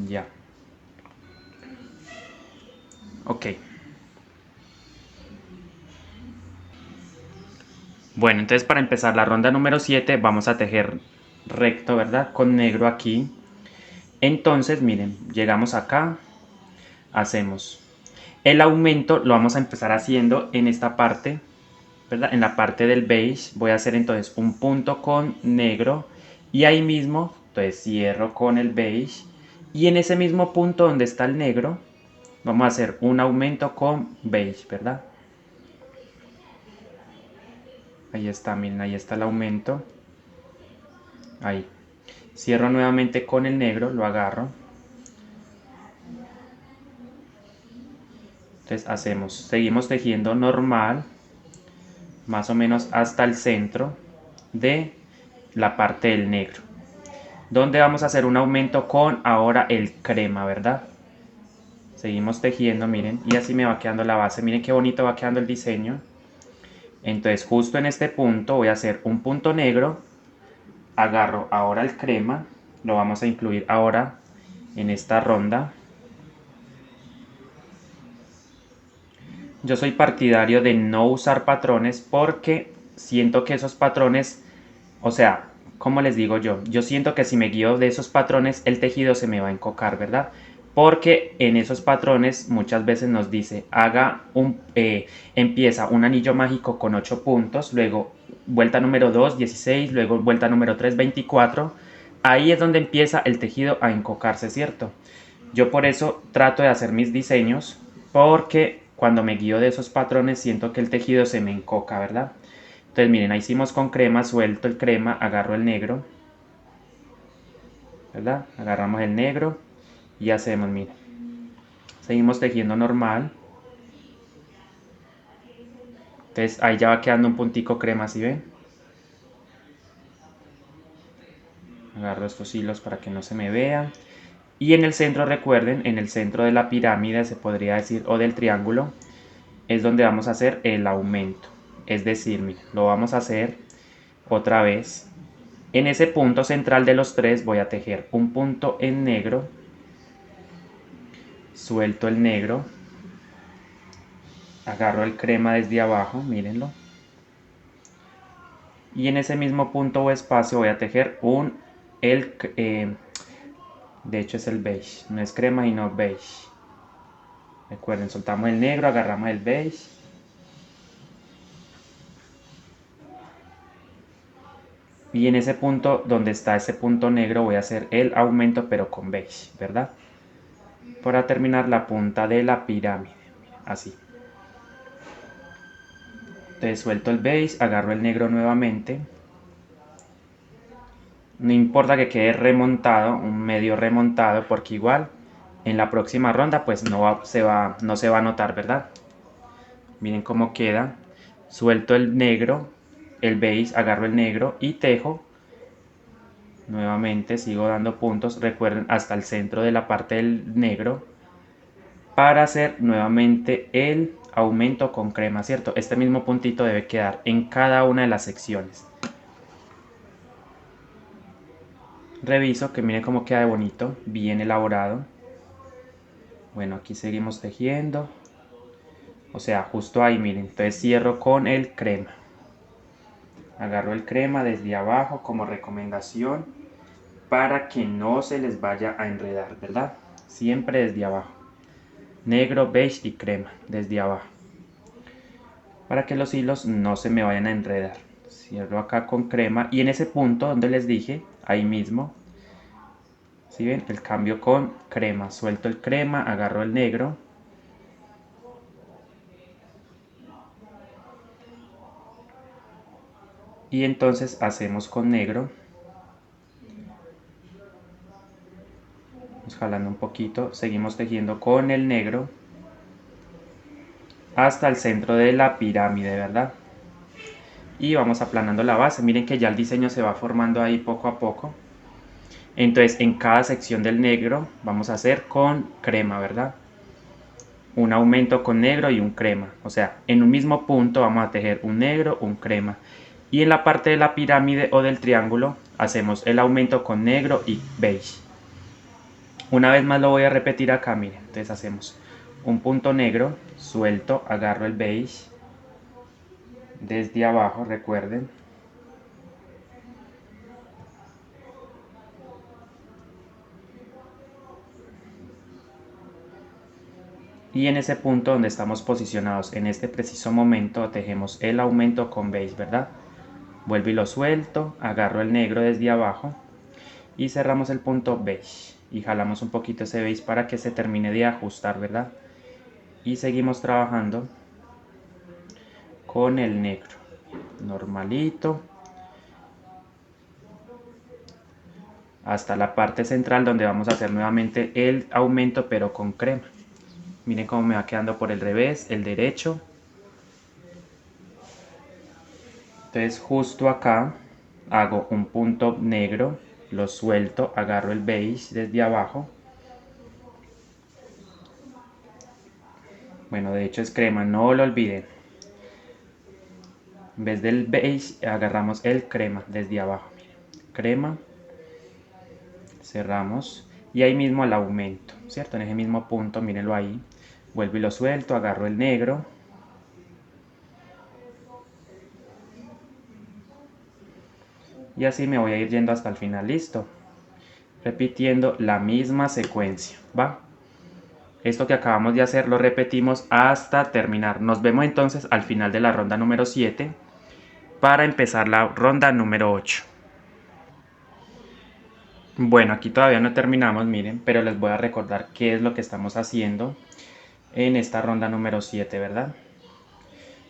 Ya. Ok. Bueno, entonces para empezar la ronda número 7 vamos a tejer recto, ¿verdad? Con negro aquí. Entonces, miren, llegamos acá, hacemos el aumento, lo vamos a empezar haciendo en esta parte, ¿verdad? En la parte del beige voy a hacer entonces un punto con negro y ahí mismo, entonces cierro con el beige Y en ese mismo punto donde está el negro, vamos a hacer un aumento con beige, ¿verdad? Ahí está, miren, ahí está el aumento. Ahí. Cierro nuevamente con el negro, lo agarro. Entonces seguimos tejiendo normal, más o menos hasta el centro de la parte del negro. Donde vamos a hacer un aumento con ahora el crema, ¿verdad? Seguimos tejiendo, miren, y así me va quedando la base. Miren qué bonito va quedando el diseño. Entonces justo en este punto voy a hacer un punto negro, agarro ahora el crema, lo vamos a incluir ahora en esta ronda. Yo soy partidario de no usar patrones porque siento que esos patrones, o sea, ¿cómo les digo yo? Yo siento que si me guío de esos patrones el tejido se me va a encocar, ¿verdad? Porque en esos patrones muchas veces nos dice empieza un anillo mágico con 8 puntos, luego vuelta número 2, 16, luego vuelta número 3, 24. Ahí es donde empieza el tejido a encocarse, ¿cierto? Yo por eso trato de hacer mis diseños porque cuando me guío de esos patrones siento que el tejido se me encoca, ¿verdad? Entonces miren, ahí hicimos con crema, suelto el crema, agarro el negro, ¿verdad? Agarramos el negro y hacemos, miren. Seguimos tejiendo normal. Entonces ahí ya va quedando un puntico crema, ¿sí ven? Agarro estos hilos para que no se me vean. Y en el centro, recuerden, en el centro de la pirámide, se podría decir, o del triángulo, es donde vamos a hacer el aumento. Es decir, miren, lo vamos a hacer otra vez. En ese punto central de los tres voy a tejer un punto en negro, suelto el negro, agarro el crema desde abajo, mírenlo, y en ese mismo punto o espacio voy a tejer de hecho es el beige, no es crema y no beige. Recuerden, soltamos el negro, agarramos el beige. Y en ese punto donde está ese punto negro voy a hacer el aumento pero con beige, ¿verdad? Para terminar la punta de la pirámide, así. Entonces suelto el beige, agarro el negro nuevamente. No importa que quede remontado, un medio remontado, porque igual en la próxima ronda pues no se va a notar, ¿verdad? Miren cómo queda. Suelto el negro, el beige, agarro el negro y tejo. Nuevamente sigo dando puntos, recuerden, hasta el centro de la parte del negro para hacer nuevamente el aumento con crema, ¿cierto? Este mismo puntito debe quedar en cada una de las secciones. Reviso que miren cómo queda de bonito, bien elaborado. Bueno, aquí seguimos tejiendo. O sea, justo ahí, miren. Entonces cierro con el crema. Agarro el crema desde abajo como recomendación para que no se les vaya a enredar, ¿verdad? Siempre desde abajo. Negro, beige y crema, desde abajo. Para que los hilos no se me vayan a enredar. Cierro acá con crema y en ese punto donde les dije, ahí mismo, ¿sí ven? El cambio con crema. Suelto el crema, agarro el negro. Y entonces hacemos con negro. Vamos jalando un poquito. Seguimos tejiendo con el negro. Hasta el centro de la pirámide, ¿verdad? Y vamos aplanando la base. Miren que ya el diseño se va formando ahí poco a poco. Entonces en cada sección del negro vamos a hacer con crema, ¿verdad? Un aumento con negro y un crema. O sea, en un mismo punto vamos a tejer un negro, un crema. Y en la parte de la pirámide o del triángulo hacemos el aumento con negro y beige. Una vez más lo voy a repetir acá, miren. Entonces hacemos un punto negro, suelto, agarro el beige desde abajo, recuerden. Y en ese punto donde estamos posicionados en este preciso momento tejemos el aumento con beige, ¿verdad? Vuelvo y lo suelto, agarro el negro desde abajo y cerramos el punto beige. y jalamos un poquito ese beige para que se termine de ajustar, ¿verdad? Y seguimos trabajando con el negro, normalito, hasta la parte central donde vamos a hacer nuevamente el aumento pero con crema. Miren cómo me va quedando por el revés, el derecho. Entonces justo acá hago un punto negro, lo suelto, agarro el beige desde abajo. Bueno, de hecho es crema, no lo olviden. En vez del beige agarramos el crema desde abajo. Miren. Crema, cerramos y ahí mismo al aumento, ¿cierto? En ese mismo punto, mírenlo ahí. Vuelvo y lo suelto, agarro el negro. Y así me voy a ir yendo hasta el final, listo. Repitiendo la misma secuencia, ¿va? Esto que acabamos de hacer lo repetimos hasta terminar. Nos vemos entonces al final de la ronda número 7 para empezar la ronda número 8. Bueno, aquí todavía no terminamos, miren, pero les voy a recordar qué es lo que estamos haciendo en esta ronda número 7, ¿verdad?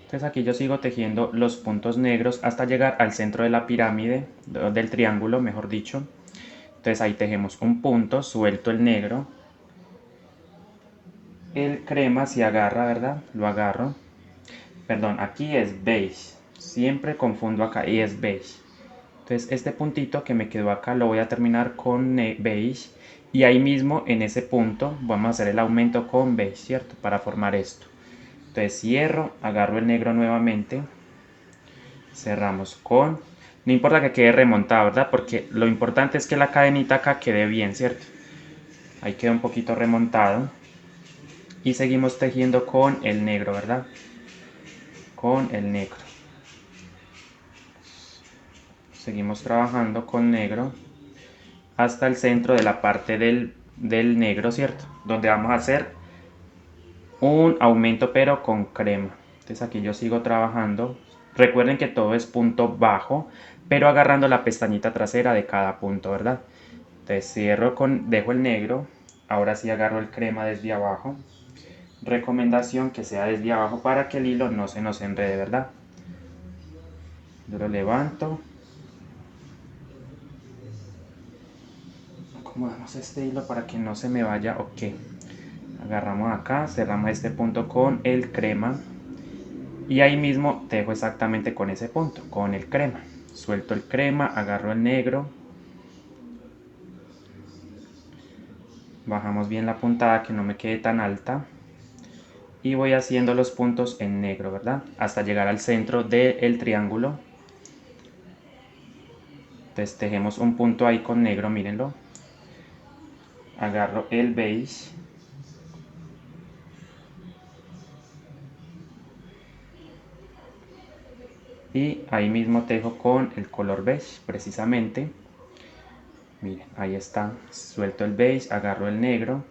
Entonces aquí yo sigo tejiendo los puntos negros hasta llegar al centro de la pirámide, del triángulo, mejor dicho. Entonces ahí tejemos un punto, suelto el negro. El crema se agarra, ¿verdad? Lo agarro. Perdón, aquí es beige. Siempre confundo acá y es beige. Entonces este puntito que me quedó acá lo voy a terminar con beige. Y ahí mismo en ese punto vamos a hacer el aumento con beige, ¿cierto? Para formar esto. Entonces cierro, agarro el negro nuevamente. Cerramos con... No importa que quede remontado, ¿verdad? Porque lo importante es que la cadenita acá quede bien, ¿cierto? Ahí queda un poquito remontado. Y seguimos tejiendo con el negro, ¿verdad? Con el negro. Seguimos trabajando con negro hasta el centro de la parte del negro, ¿cierto? Donde vamos a hacer un aumento pero con crema. Entonces aquí yo sigo trabajando. Recuerden que todo es punto bajo, pero agarrando la pestañita trasera de cada punto, ¿verdad? Entonces cierro con, dejo el negro, ahora sí agarro el crema desde abajo. Recomendación que sea desde abajo para que el hilo no se nos enrede, ¿verdad? Yo lo levanto. Acomodamos este hilo para que no se me vaya, ok. Agarramos acá, cerramos este punto con el crema. Y ahí mismo tejo exactamente con ese punto, con el crema. Suelto el crema, agarro el negro. Bajamos bien la puntada que no me quede tan alta. Y voy haciendo los puntos en negro, ¿verdad? Hasta llegar al centro del triángulo. Entonces tejemos un punto ahí con negro, mírenlo. Agarro el beige. Y ahí mismo tejo con el color beige, precisamente. Miren, ahí está. Suelto el beige, agarro el negro.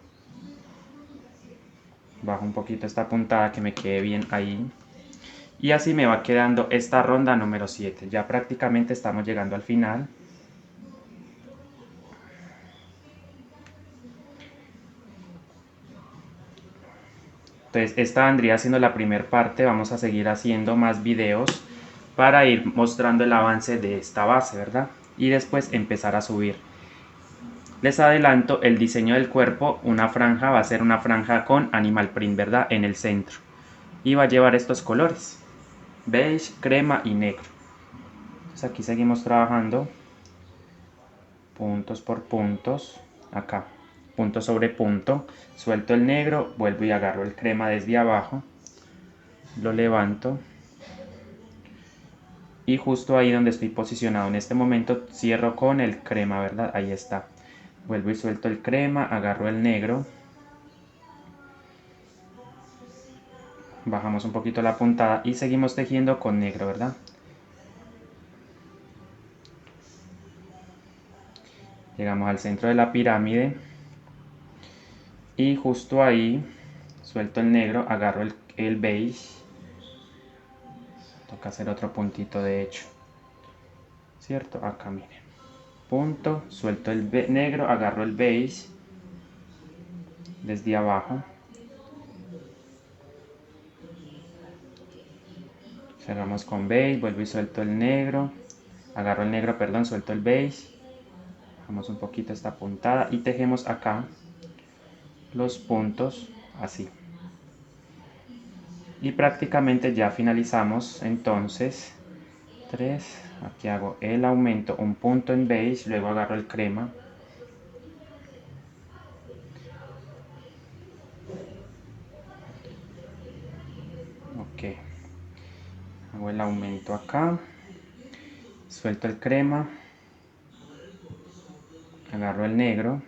Bajo un poquito esta puntada que me quede bien ahí. Y así me va quedando esta ronda número 7. Ya prácticamente estamos llegando al final. Entonces esta vendría siendo la primera parte. Vamos a seguir haciendo más videos para ir mostrando el avance de esta base, ¿verdad? Y después empezar a subir. Les adelanto el diseño del cuerpo. Una franja va a ser una franja con animal print, ¿verdad? En el centro. Y va a llevar estos colores. Beige, crema y negro. Entonces aquí seguimos trabajando puntos por puntos, acá, punto sobre punto, suelto el negro, vuelvo y agarro el crema desde abajo, lo levanto y justo ahí donde estoy posicionado en este momento cierro con el crema, ¿verdad? Ahí está. Vuelvo y suelto el crema, agarro el negro, bajamos un poquito la puntada y seguimos tejiendo con negro, ¿verdad? Llegamos al centro de la pirámide y justo ahí suelto el negro, agarro el beige. Toca hacer otro puntito de hecho, ¿cierto? Acá miren, punto, suelto el negro, agarro el beige desde abajo. Cerramos con beige, vuelvo y suelto el negro, agarro el negro, perdón, suelto el beige, bajamos un poquito esta puntada y tejemos acá los puntos así. Y prácticamente ya finalizamos. Entonces 3, aquí hago el aumento, un punto en beige, luego agarro el crema, ok, hago el aumento acá, suelto el crema, agarro el negro,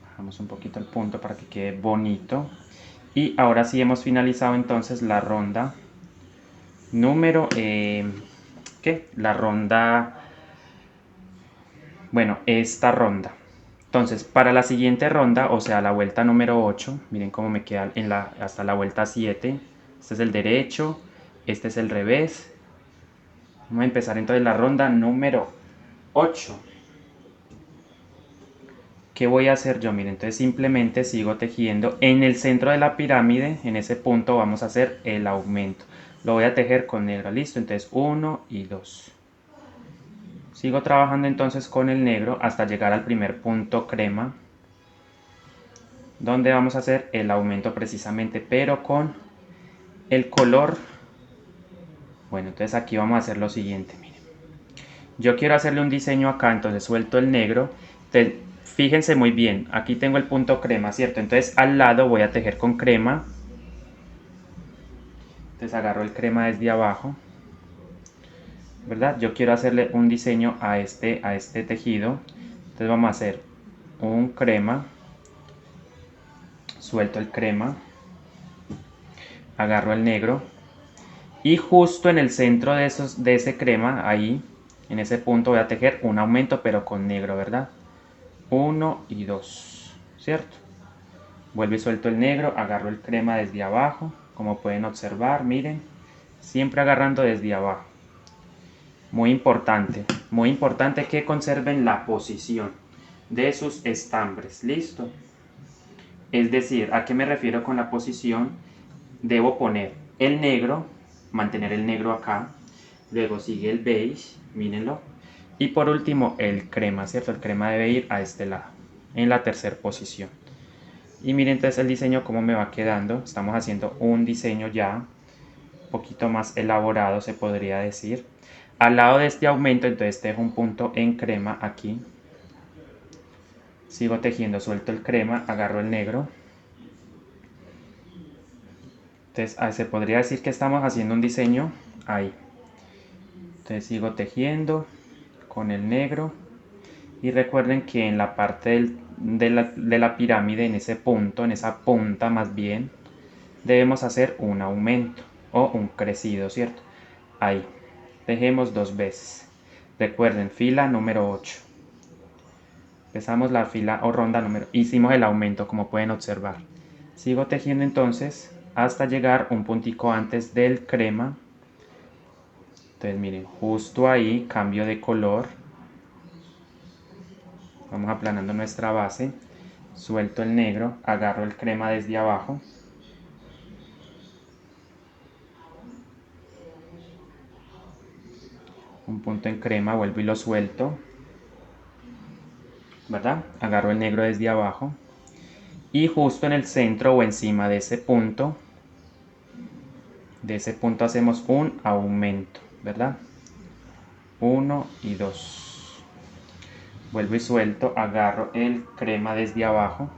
bajamos un poquito el punto para que quede bonito. Y ahora sí hemos finalizado entonces la ronda número, la ronda, bueno, esta ronda. Entonces, para la siguiente ronda, o sea, la vuelta número 8, miren cómo me queda hasta la vuelta 7. Este es el derecho, este es el revés. Vamos a empezar entonces la ronda número 8. ¿Qué voy a hacer yo? Miren, entonces simplemente sigo tejiendo. En el centro de la pirámide, en ese punto, vamos a hacer el aumento. Lo voy a tejer con negro, listo. Entonces 1 y 2. Sigo trabajando entonces con el negro hasta llegar al primer punto crema, donde vamos a hacer el aumento precisamente, pero con el color. Bueno, entonces aquí vamos a hacer lo siguiente, miren. Yo quiero hacerle un diseño acá, entonces suelto el negro. Entonces, fíjense muy bien, aquí tengo el punto crema, ¿cierto? Entonces al lado voy a tejer con crema. Entonces agarro el crema desde abajo, ¿verdad? Yo quiero hacerle un diseño a este tejido. Entonces vamos a hacer un crema, suelto el crema, agarro el negro y justo en el centro de ese crema, ahí, en ese punto voy a tejer un aumento pero con negro, ¿verdad? 1 y 2, ¿cierto? Vuelvo y suelto el negro, agarro el crema desde abajo, como pueden observar, miren, siempre agarrando desde abajo. Muy importante que conserven la posición de sus estambres, ¿listo? Es decir, ¿a qué me refiero con la posición? Debo poner el negro, mantener el negro acá, luego sigue el beige, mírenlo, y por último el crema, ¿cierto? El crema debe ir a este lado, en la tercera posición. Y miren entonces el diseño cómo me va quedando. Estamos haciendo un diseño ya un poquito más elaborado, se podría decir. Al lado de este aumento, entonces tejo un punto en crema aquí. Sigo tejiendo, suelto el crema, agarro el negro. Entonces se podría decir que estamos haciendo un diseño ahí. Entonces sigo tejiendo con el negro. Y recuerden que en la parte de la pirámide, en ese punto, en esa punta más bien, debemos hacer un aumento o un crecido, ¿cierto? Ahí. Tejemos 2 veces. Recuerden, fila número 8. Empezamos la fila o ronda número. Hicimos el aumento, como pueden observar. Sigo tejiendo entonces hasta llegar un puntico antes del crema. Entonces miren, justo ahí cambio de color. Vamos aplanando nuestra base. Suelto el negro, agarro el crema desde abajo. Un punto en crema, vuelvo y lo suelto, ¿verdad? Agarro el negro desde abajo y justo en el centro o encima de ese punto hacemos un aumento, ¿verdad? 1 y 2. Vuelvo y suelto, agarro el crema desde abajo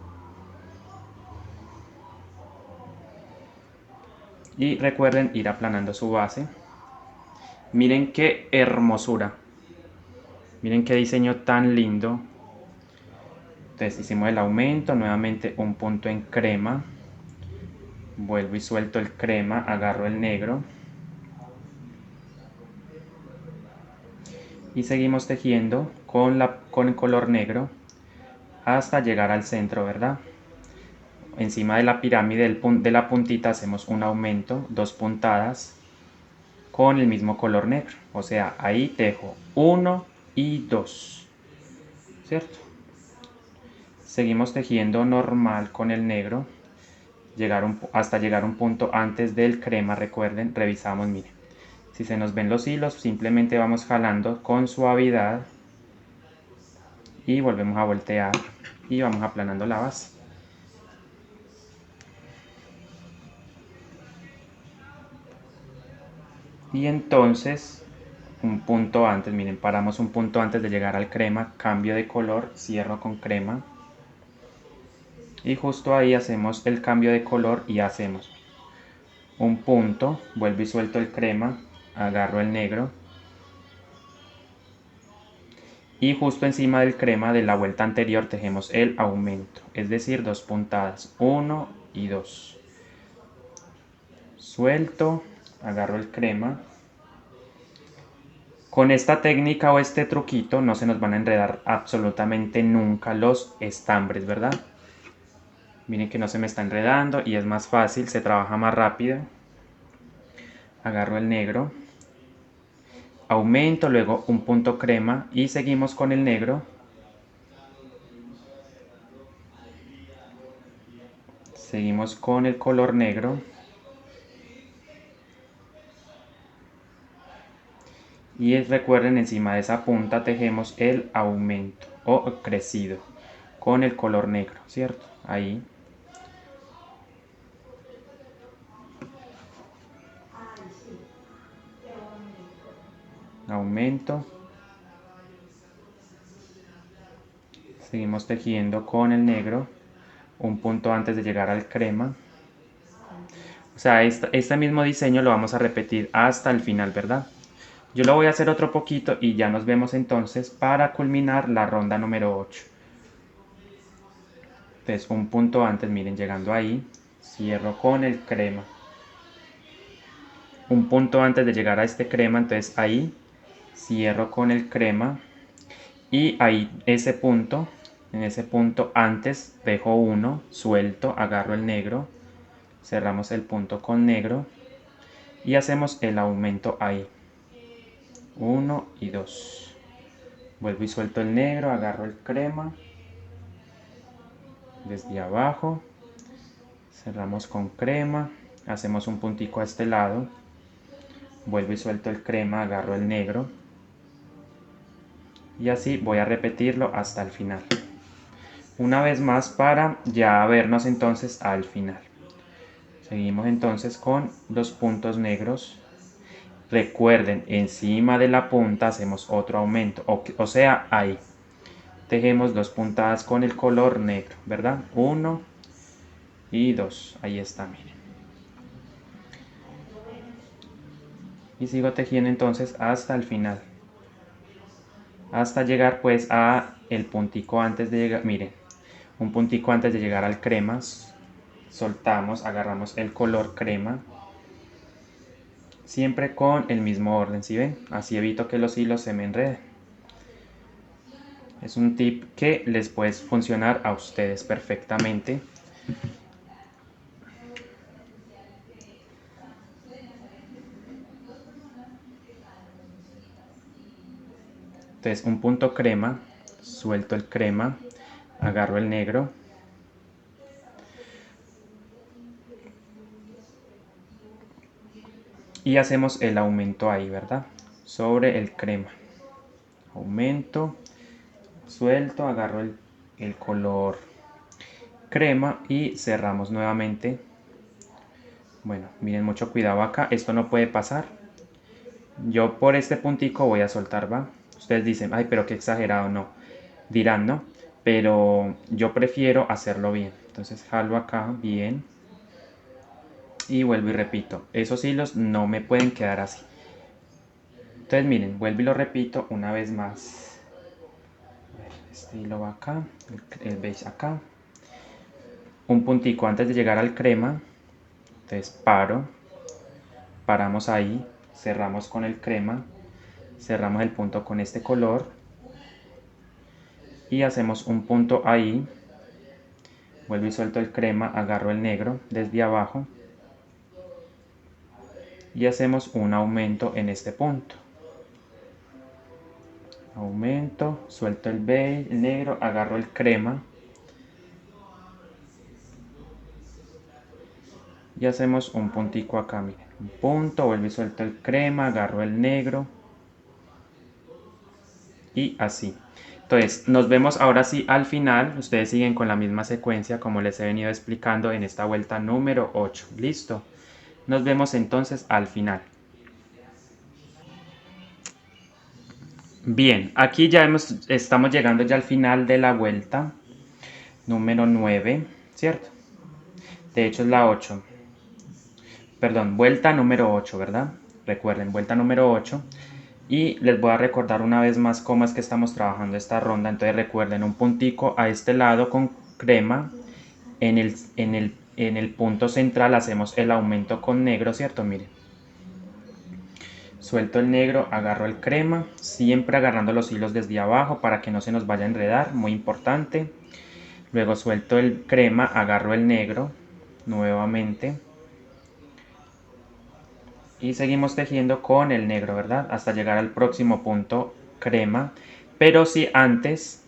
y recuerden ir aplanando su base. Miren qué hermosura, miren qué diseño tan lindo. Entonces hicimos el aumento, nuevamente un punto en crema, vuelvo y suelto el crema, agarro el negro y seguimos tejiendo con el color negro hasta llegar al centro, ¿verdad? Encima de la pirámide de la puntita hacemos un aumento, 2 puntadas con el mismo color negro, o sea, ahí tejo 1 y 2, ¿cierto? Seguimos tejiendo normal con el negro hasta llegar a un punto antes del crema. Recuerden, revisamos, miren, si se nos ven los hilos, simplemente vamos jalando con suavidad y volvemos a voltear y vamos aplanando la base. Y entonces un punto antes, miren, paramos un punto antes de llegar al crema, cambio de color, cierro con crema y justo ahí hacemos el cambio de color y hacemos un punto, vuelvo y suelto el crema, agarro el negro y justo encima del crema de la vuelta anterior tejemos el aumento, es decir, 2 puntadas, 1 y 2. Suelto, agarro el crema. Con esta técnica o este truquito no se nos van a enredar absolutamente nunca los estambres, ¿verdad? Miren que no se me está enredando y es más fácil, se trabaja más rápido. Agarro el negro, aumento, luego un punto crema y seguimos con el negro. Seguimos con el color negro. Y recuerden, encima de esa punta tejemos el aumento o crecido con el color negro, ¿cierto? Ahí. Aumento. Seguimos tejiendo con el negro un punto antes de llegar al crema. O sea, este mismo diseño lo vamos a repetir hasta el final, ¿verdad? Yo lo voy a hacer otro poquito y ya nos vemos entonces para culminar la ronda número 8. Entonces un punto antes, miren, llegando ahí, cierro con el crema. Un punto antes de llegar a este crema, entonces ahí cierro con el crema y ahí en ese punto antes dejo uno, suelto, agarro el negro, cerramos el punto con negro y hacemos el aumento ahí. 1 y 2. Vuelvo y suelto el negro, agarro el crema desde abajo, cerramos con crema, hacemos un puntico a este lado, vuelvo y suelto el crema, agarro el negro y así voy a repetirlo hasta el final. Una vez más para ya vernos entonces al final. Seguimos entonces con los puntos negros. Recuerden, encima de la punta hacemos otro aumento, o sea, ahí. Tejemos 2 puntadas con el color negro, ¿verdad? 1 y 2, ahí está, miren. Y sigo tejiendo entonces hasta el final. Hasta llegar pues a el puntico antes de llegar, miren. Un puntico antes de llegar al crema. Soltamos, agarramos el color crema. Siempre con el mismo orden, ¿sí ven? Así evito que los hilos se me enreden. Es un tip que les puede funcionar a ustedes perfectamente. Entonces un punto crema, suelto el crema, agarro el negro. Y hacemos el aumento ahí, ¿verdad? Sobre el crema. Aumento, suelto, agarro el color crema y cerramos nuevamente. Bueno, miren, mucho cuidado acá, esto no puede pasar. Yo por este puntico voy a soltar, ¿va? Ustedes dicen, ay, pero qué exagerado, no. Dirán, ¿no? Pero yo prefiero hacerlo bien. Entonces jalo acá, bien. Y vuelvo y repito, esos hilos no me pueden quedar así. Entonces miren, vuelvo y lo repito una vez más. Este hilo va acá, el beige acá. Un puntico antes de llegar al crema. Entonces paramos ahí, cerramos con el crema, cerramos el punto con este color y hacemos un punto ahí. Vuelvo y suelto el crema, agarro el negro desde abajo y hacemos un aumento en este punto. Aumento, suelto el beige, el negro, agarro el crema, y hacemos un puntico acá, miren, un punto, vuelvo y suelto el crema, agarro el negro y así. Entonces nos vemos ahora sí al final. Ustedes siguen con la misma secuencia como les he venido explicando en esta vuelta número 8. Listo, nos vemos entonces al final. Bien, aquí ya estamos llegando ya al final de la vuelta número 9, ¿cierto? De hecho es la 8. Perdón, vuelta número 8, ¿verdad? Recuerden, vuelta número 8. Y les voy a recordar una vez más cómo es que estamos trabajando esta ronda. Entonces recuerden, un puntico a este lado con crema. En el punto central hacemos el aumento con negro, ¿cierto? Miren. Suelto el negro, agarro el crema, siempre agarrando los hilos desde abajo para que no se nos vaya a enredar, muy importante. Luego suelto el crema, agarro el negro nuevamente. Y seguimos tejiendo con el negro, ¿verdad? Hasta llegar al próximo punto crema. Pero si antes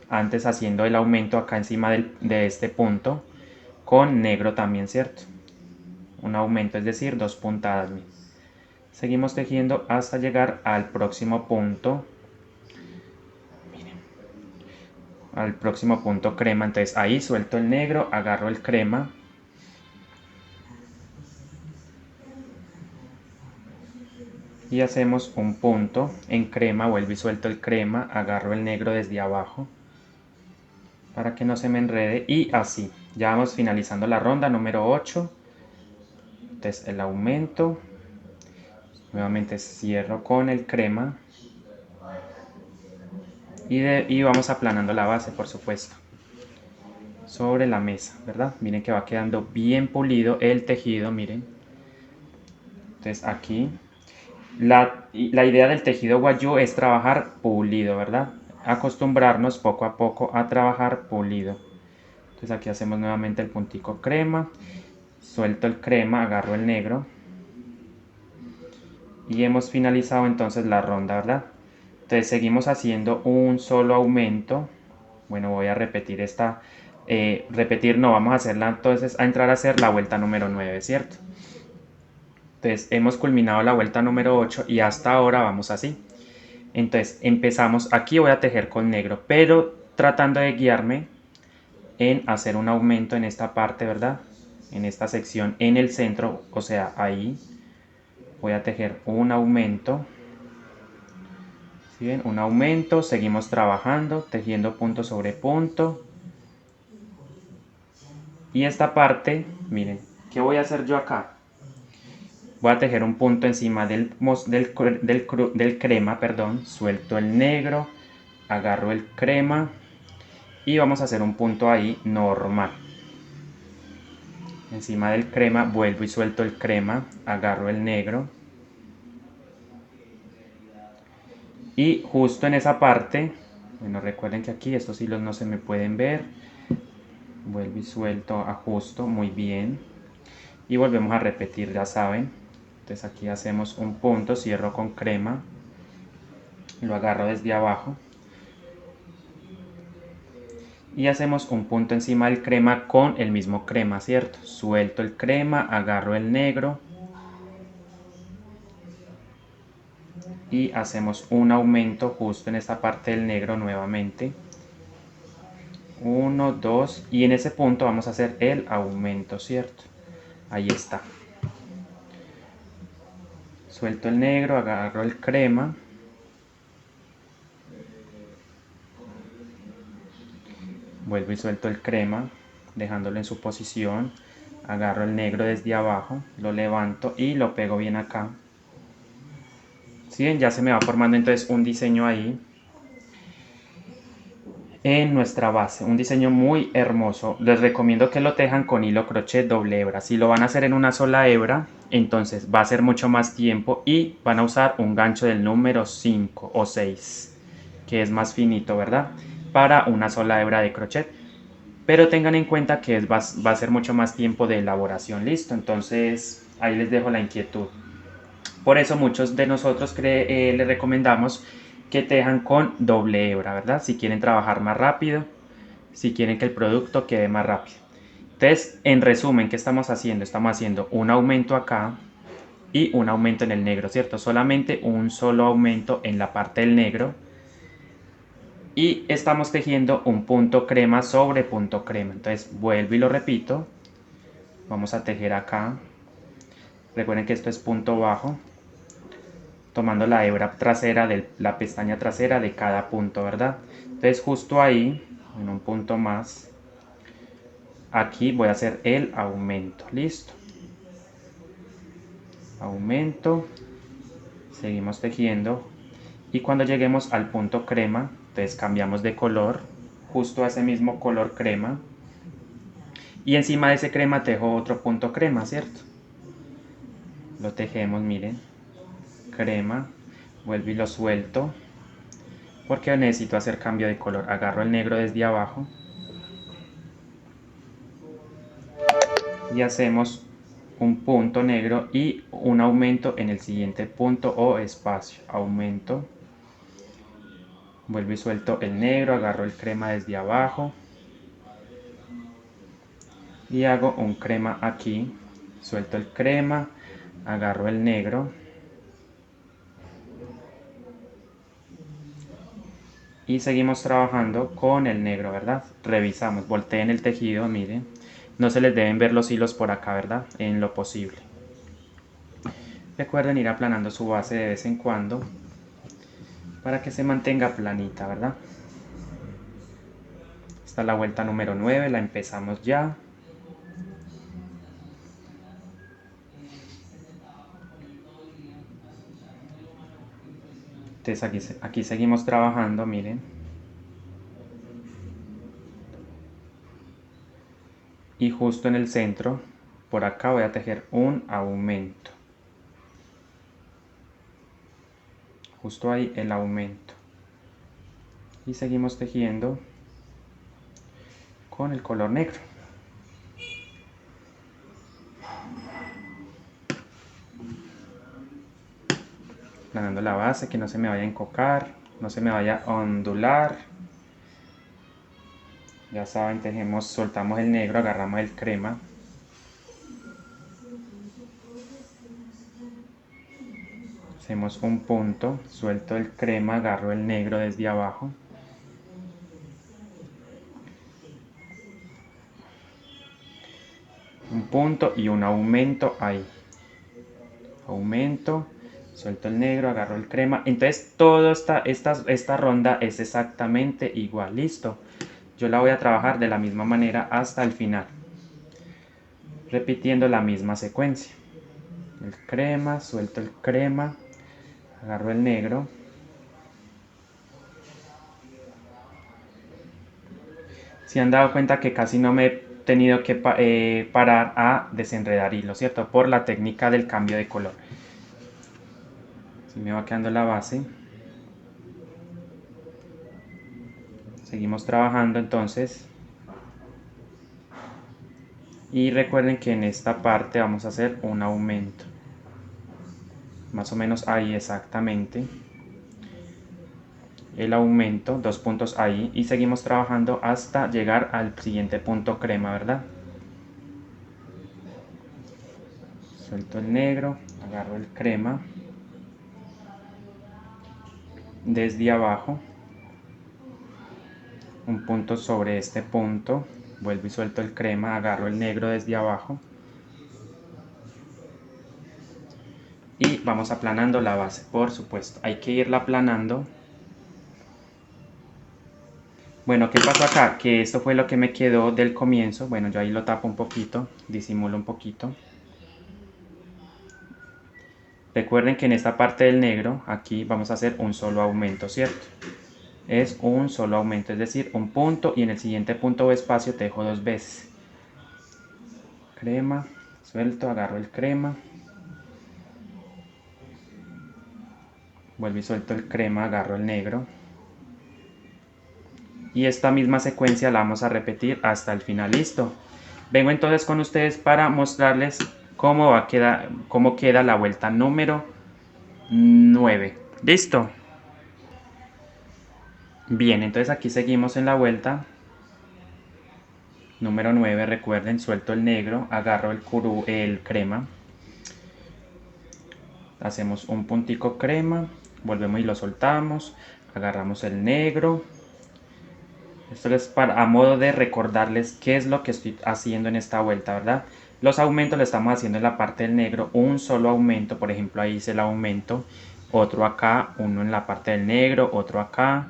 haciendo el aumento acá encima de este punto con negro también, ¿cierto? Un aumento, es decir, 2 puntadas. Seguimos tejiendo hasta llegar al próximo punto. Miren, al próximo punto crema. Entonces ahí suelto el negro, agarro el crema. Y hacemos un punto en crema, vuelvo y suelto el crema, agarro el negro desde abajo para que no se me enrede y así. Ya vamos finalizando la ronda número 8. Entonces el aumento, nuevamente cierro con el crema y vamos aplanando la base, por supuesto, sobre la mesa, ¿verdad? Miren que va quedando bien pulido el tejido, miren. Entonces aquí la idea del tejido guayú es trabajar pulido, ¿verdad? Acostumbrarnos poco a poco a trabajar pulido. Entonces aquí hacemos nuevamente el puntico crema, suelto el crema, agarro el negro y hemos finalizado entonces la ronda, ¿verdad? Entonces seguimos haciendo un solo aumento. Bueno, voy a repetir vamos a hacerla entonces, a entrar a hacer la vuelta número 9, ¿cierto? Entonces hemos culminado la vuelta número 8 y hasta ahora vamos así. Entonces empezamos, aquí voy a tejer con negro, pero tratando de guiarme en hacer un aumento en esta parte, ¿verdad? En esta sección, en el centro, o sea, ahí voy a tejer un aumento. ¿Sí ven? Un aumento, seguimos trabajando, tejiendo punto sobre punto. Y esta parte, miren, ¿qué voy a hacer yo acá? Voy a tejer un punto encima del crema, perdón, suelto el negro, agarro el crema y vamos a hacer un punto ahí normal. Encima del crema vuelvo y suelto el crema, agarro el negro y justo en esa parte, bueno, recuerden que aquí estos hilos no se me pueden ver, vuelvo y suelto, ajusto, muy bien y volvemos a repetir, ya saben. Entonces aquí hacemos un punto, cierro con crema, lo agarro desde abajo y hacemos un punto encima del crema con el mismo crema, ¿cierto? Suelto el crema, agarro el negro y hacemos un aumento justo en esta parte del negro nuevamente. 1, 2 y en ese punto vamos a hacer el aumento, ¿cierto? Ahí está. Suelto el negro, agarro el crema. Vuelvo y suelto el crema, dejándolo en su posición. Agarro el negro desde abajo, lo levanto y lo pego bien acá. ¿Sí ven? Ya se me va formando entonces un diseño ahí en nuestra base, un diseño muy hermoso. Les recomiendo que lo tejan con hilo crochet doble hebra. Si lo van a hacer en una sola hebra, entonces va a ser mucho más tiempo y van a usar un gancho del número 5 o 6, que es más finito, ¿verdad? Para una sola hebra de crochet. Pero tengan en cuenta que va a ser mucho más tiempo de elaboración, listo. Entonces ahí les dejo la inquietud. Por eso muchos de nosotros les recomendamos que tejan con doble hebra, ¿verdad? Si quieren trabajar más rápido, si quieren que el producto quede más rápido. Entonces, en resumen, ¿qué estamos haciendo? Estamos haciendo un aumento acá y un aumento en el negro, ¿cierto? Solamente un solo aumento en la parte del negro. Y estamos tejiendo un punto crema sobre punto crema. Entonces, vuelvo y lo repito. Vamos a tejer acá. Recuerden que esto es punto bajo, tomando la hebra trasera de la pestaña trasera de cada punto, ¿verdad? Entonces justo ahí, en un punto más, aquí voy a hacer el aumento, listo. Aumento, seguimos tejiendo y cuando lleguemos al punto crema, entonces cambiamos de color, justo a ese mismo color crema, y encima de ese crema tejo otro punto crema, ¿cierto? Lo tejemos, miren, crema, vuelvo y lo suelto, porque necesito hacer cambio de color. Agarro el negro desde abajo y hacemos un punto negro y un aumento en el siguiente punto o espacio. Aumento, vuelvo y suelto el negro, agarro el crema desde abajo y hago un crema aquí. Suelto el crema, agarro el negro y seguimos trabajando con el negro, ¿verdad? Revisamos, volteen el tejido, miren. No se les deben ver los hilos por acá, ¿verdad? En lo posible. Recuerden ir aplanando su base de vez en cuando para que se mantenga planita, ¿verdad? Esta es la vuelta número 9, la empezamos ya. Entonces aquí seguimos trabajando, miren. Y justo en el centro, por acá voy a tejer un aumento. Justo ahí el aumento. Y seguimos tejiendo con el color negro. Planando la base, que no se me vaya a encocar, no se me vaya a ondular. Ya saben, tejemos, soltamos el negro, agarramos el crema. Hacemos un punto, suelto el crema, agarro el negro desde abajo. Un punto y un aumento ahí. Aumento, suelto el negro, agarro el crema. Entonces toda esta ronda es exactamente igual, listo. Yo la voy a trabajar de la misma manera hasta el final, repitiendo la misma secuencia. El crema, suelto el crema, agarro el negro. Si han dado cuenta que casi no me he tenido que parar a desenredar hilo, ¿cierto? Por la técnica del cambio de color. Así me va quedando la base. Seguimos trabajando entonces. Y recuerden que en esta parte vamos a hacer un aumento. Más o menos ahí exactamente. El aumento, 2 puntos ahí. Y seguimos trabajando hasta llegar al siguiente punto crema, ¿verdad? Suelto el negro, agarro el crema. Desde abajo. Un punto sobre este punto. Vuelvo y suelto el crema, agarro el negro desde abajo. Y vamos aplanando la base, por supuesto. Hay que irla aplanando. Bueno, ¿qué pasó acá? Que esto fue lo que me quedó del comienzo. Bueno, yo ahí lo tapo un poquito, disimulo un poquito. Recuerden que en esta parte del negro, aquí vamos a hacer un solo aumento, ¿cierto? Es un solo aumento, es decir, un punto y en el siguiente punto o espacio tejo 2 veces. Crema, suelto, agarro el crema. Vuelvo y suelto el crema, agarro el negro. Y esta misma secuencia la vamos a repetir hasta el final. Listo. Vengo entonces con ustedes para mostrarles cómo queda la vuelta número 9. Listo. Bien, entonces aquí seguimos en la vuelta. Número 9, recuerden, suelto el negro, agarro el crema, hacemos un puntico crema, volvemos y lo soltamos, agarramos el negro. Esto es a modo de recordarles qué es lo que estoy haciendo en esta vuelta, ¿verdad? Los aumentos lo estamos haciendo en la parte del negro, un solo aumento, por ejemplo ahí hice el aumento, otro acá, uno en la parte del negro, otro acá,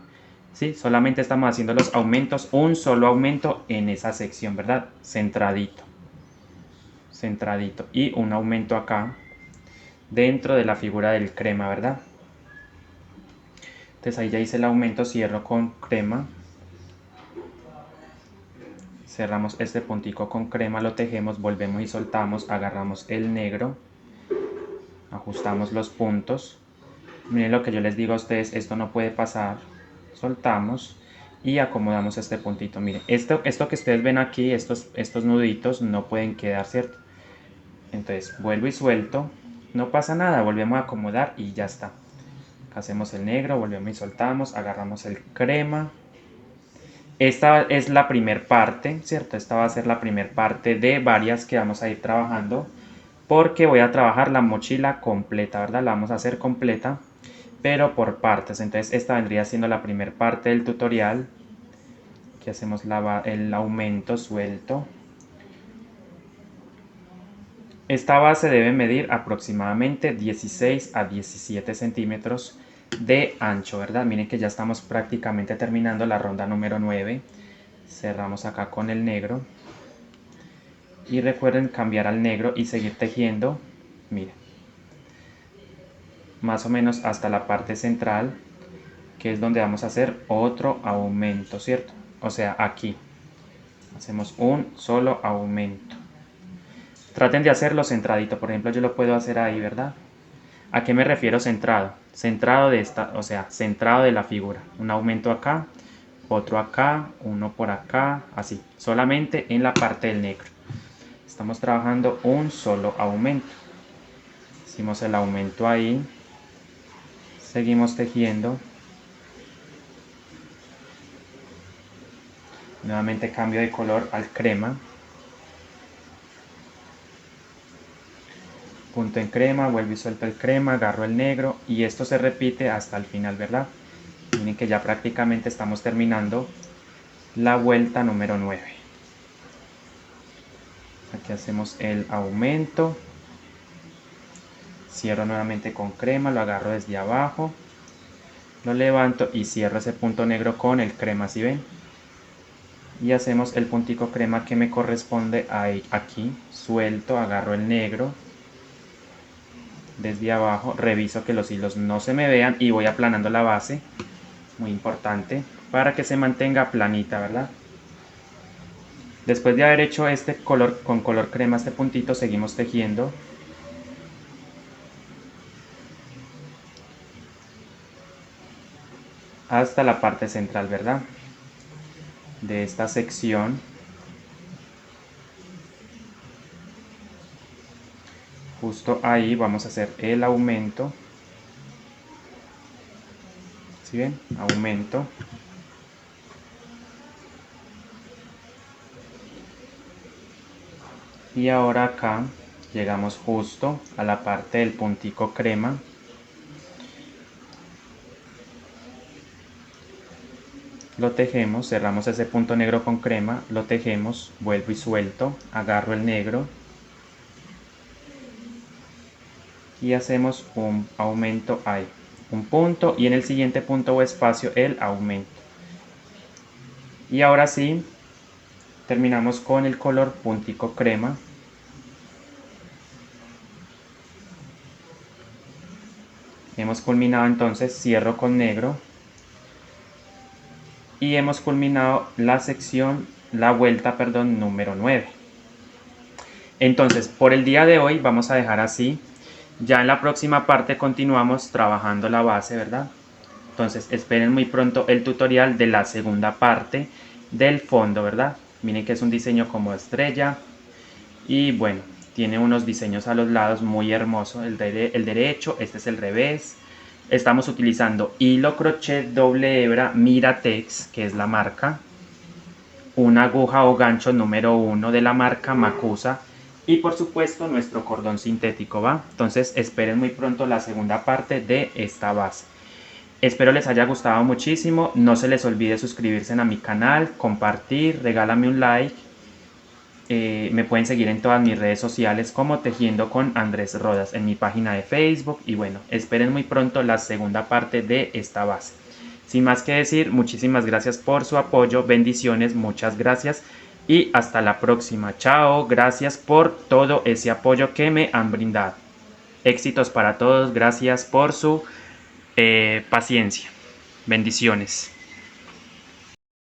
¿sí? Solamente estamos haciendo los aumentos, un solo aumento en esa sección, ¿verdad? Centradito, centradito, y un aumento acá, dentro de la figura del crema, ¿verdad? Entonces ahí ya hice el aumento, cierro con crema, cerramos este puntico con crema, lo tejemos, volvemos y soltamos, agarramos el negro, ajustamos los puntos. Miren lo que yo les digo a ustedes, esto no puede pasar, soltamos y acomodamos este puntito. Miren, esto que ustedes ven aquí, estos nuditos no pueden quedar, ¿cierto? Entonces vuelvo y suelto, no pasa nada, volvemos a acomodar y ya está. Acá hacemos el negro, volvemos y soltamos, agarramos el crema. Esta es la primer parte, ¿cierto? Esta va a ser la primer parte de varias que vamos a ir trabajando, porque voy a trabajar la mochila completa, ¿verdad? La vamos a hacer completa, pero por partes. Entonces esta vendría siendo la primera parte del tutorial. Aquí hacemos el aumento suelto. Esta base debe medir aproximadamente 16 a 17 centímetros de ancho, ¿verdad? Miren que ya estamos prácticamente terminando la ronda número 9. Cerramos acá con el negro. Y recuerden cambiar al negro y seguir tejiendo. Miren. Más o menos hasta la parte central, que es donde vamos a hacer otro aumento, ¿cierto? O sea, aquí. Hacemos un solo aumento. Traten de hacerlo centradito. Por ejemplo, yo lo puedo hacer ahí, ¿verdad? ¿A qué me refiero centrado? Centrado de esta, o sea, centrado de la figura. Un aumento acá, otro acá, uno por acá, así. Solamente en la parte del negro. Estamos trabajando un solo aumento. Hicimos el aumento ahí. Seguimos tejiendo. Nuevamente cambio de color al crema. Punto en crema, vuelvo y suelto el crema, agarro el negro y esto se repite hasta el final, ¿verdad? Miren que ya prácticamente estamos terminando la vuelta número 9. Aquí hacemos el aumento. Cierro nuevamente con crema, lo agarro desde abajo. Lo levanto y cierro ese punto negro con el crema, ¿sí ven? Y hacemos el puntico crema que me corresponde ahí, aquí. Suelto, agarro el negro desde abajo, reviso que los hilos no se me vean y voy aplanando la base, muy importante, para que se mantenga planita, ¿verdad? Después de haber hecho este color con color crema, este puntito, seguimos tejiendo. Hasta la parte central, ¿verdad? De esta sección. Justo ahí vamos a hacer el aumento. ¿Sí ven? Aumento. Y ahora acá llegamos justo a la parte del puntico crema. Lo tejemos, cerramos ese punto negro con crema, lo tejemos, vuelvo y suelto, agarro el negro y hacemos un aumento ahí, un punto y en el siguiente punto o espacio el aumento. Y ahora sí, terminamos con el color puntico crema. Hemos culminado entonces, cierro con negro. Y hemos culminado la sección, la vuelta, perdón, número 9. Entonces, por el día de hoy vamos a dejar así. Ya en la próxima parte continuamos trabajando la base, ¿verdad? Entonces, esperen muy pronto el tutorial de la segunda parte del fondo, ¿verdad? Miren que es un diseño como estrella. Y bueno, tiene unos diseños a los lados muy hermosos. El derecho, este es el revés. Estamos utilizando hilo crochet doble hebra Miratex, que es la marca. una aguja o gancho número 1 de la marca Macusa y por supuesto nuestro cordón sintético, ¿va? Entonces esperen muy pronto la segunda parte de esta base. Espero les haya gustado muchísimo, no se les olvide suscribirse a mi canal, compartir, regálame un like. Me pueden seguir en todas mis redes sociales como Tejiendo con Andrés Rodas, en mi página de Facebook. Y bueno, esperen muy pronto la segunda parte de esta base. Sin más que decir, muchísimas gracias por su apoyo, bendiciones, muchas gracias y hasta la próxima. Chao, gracias por todo ese apoyo que me han brindado. Éxitos para todos, gracias por su paciencia. Bendiciones.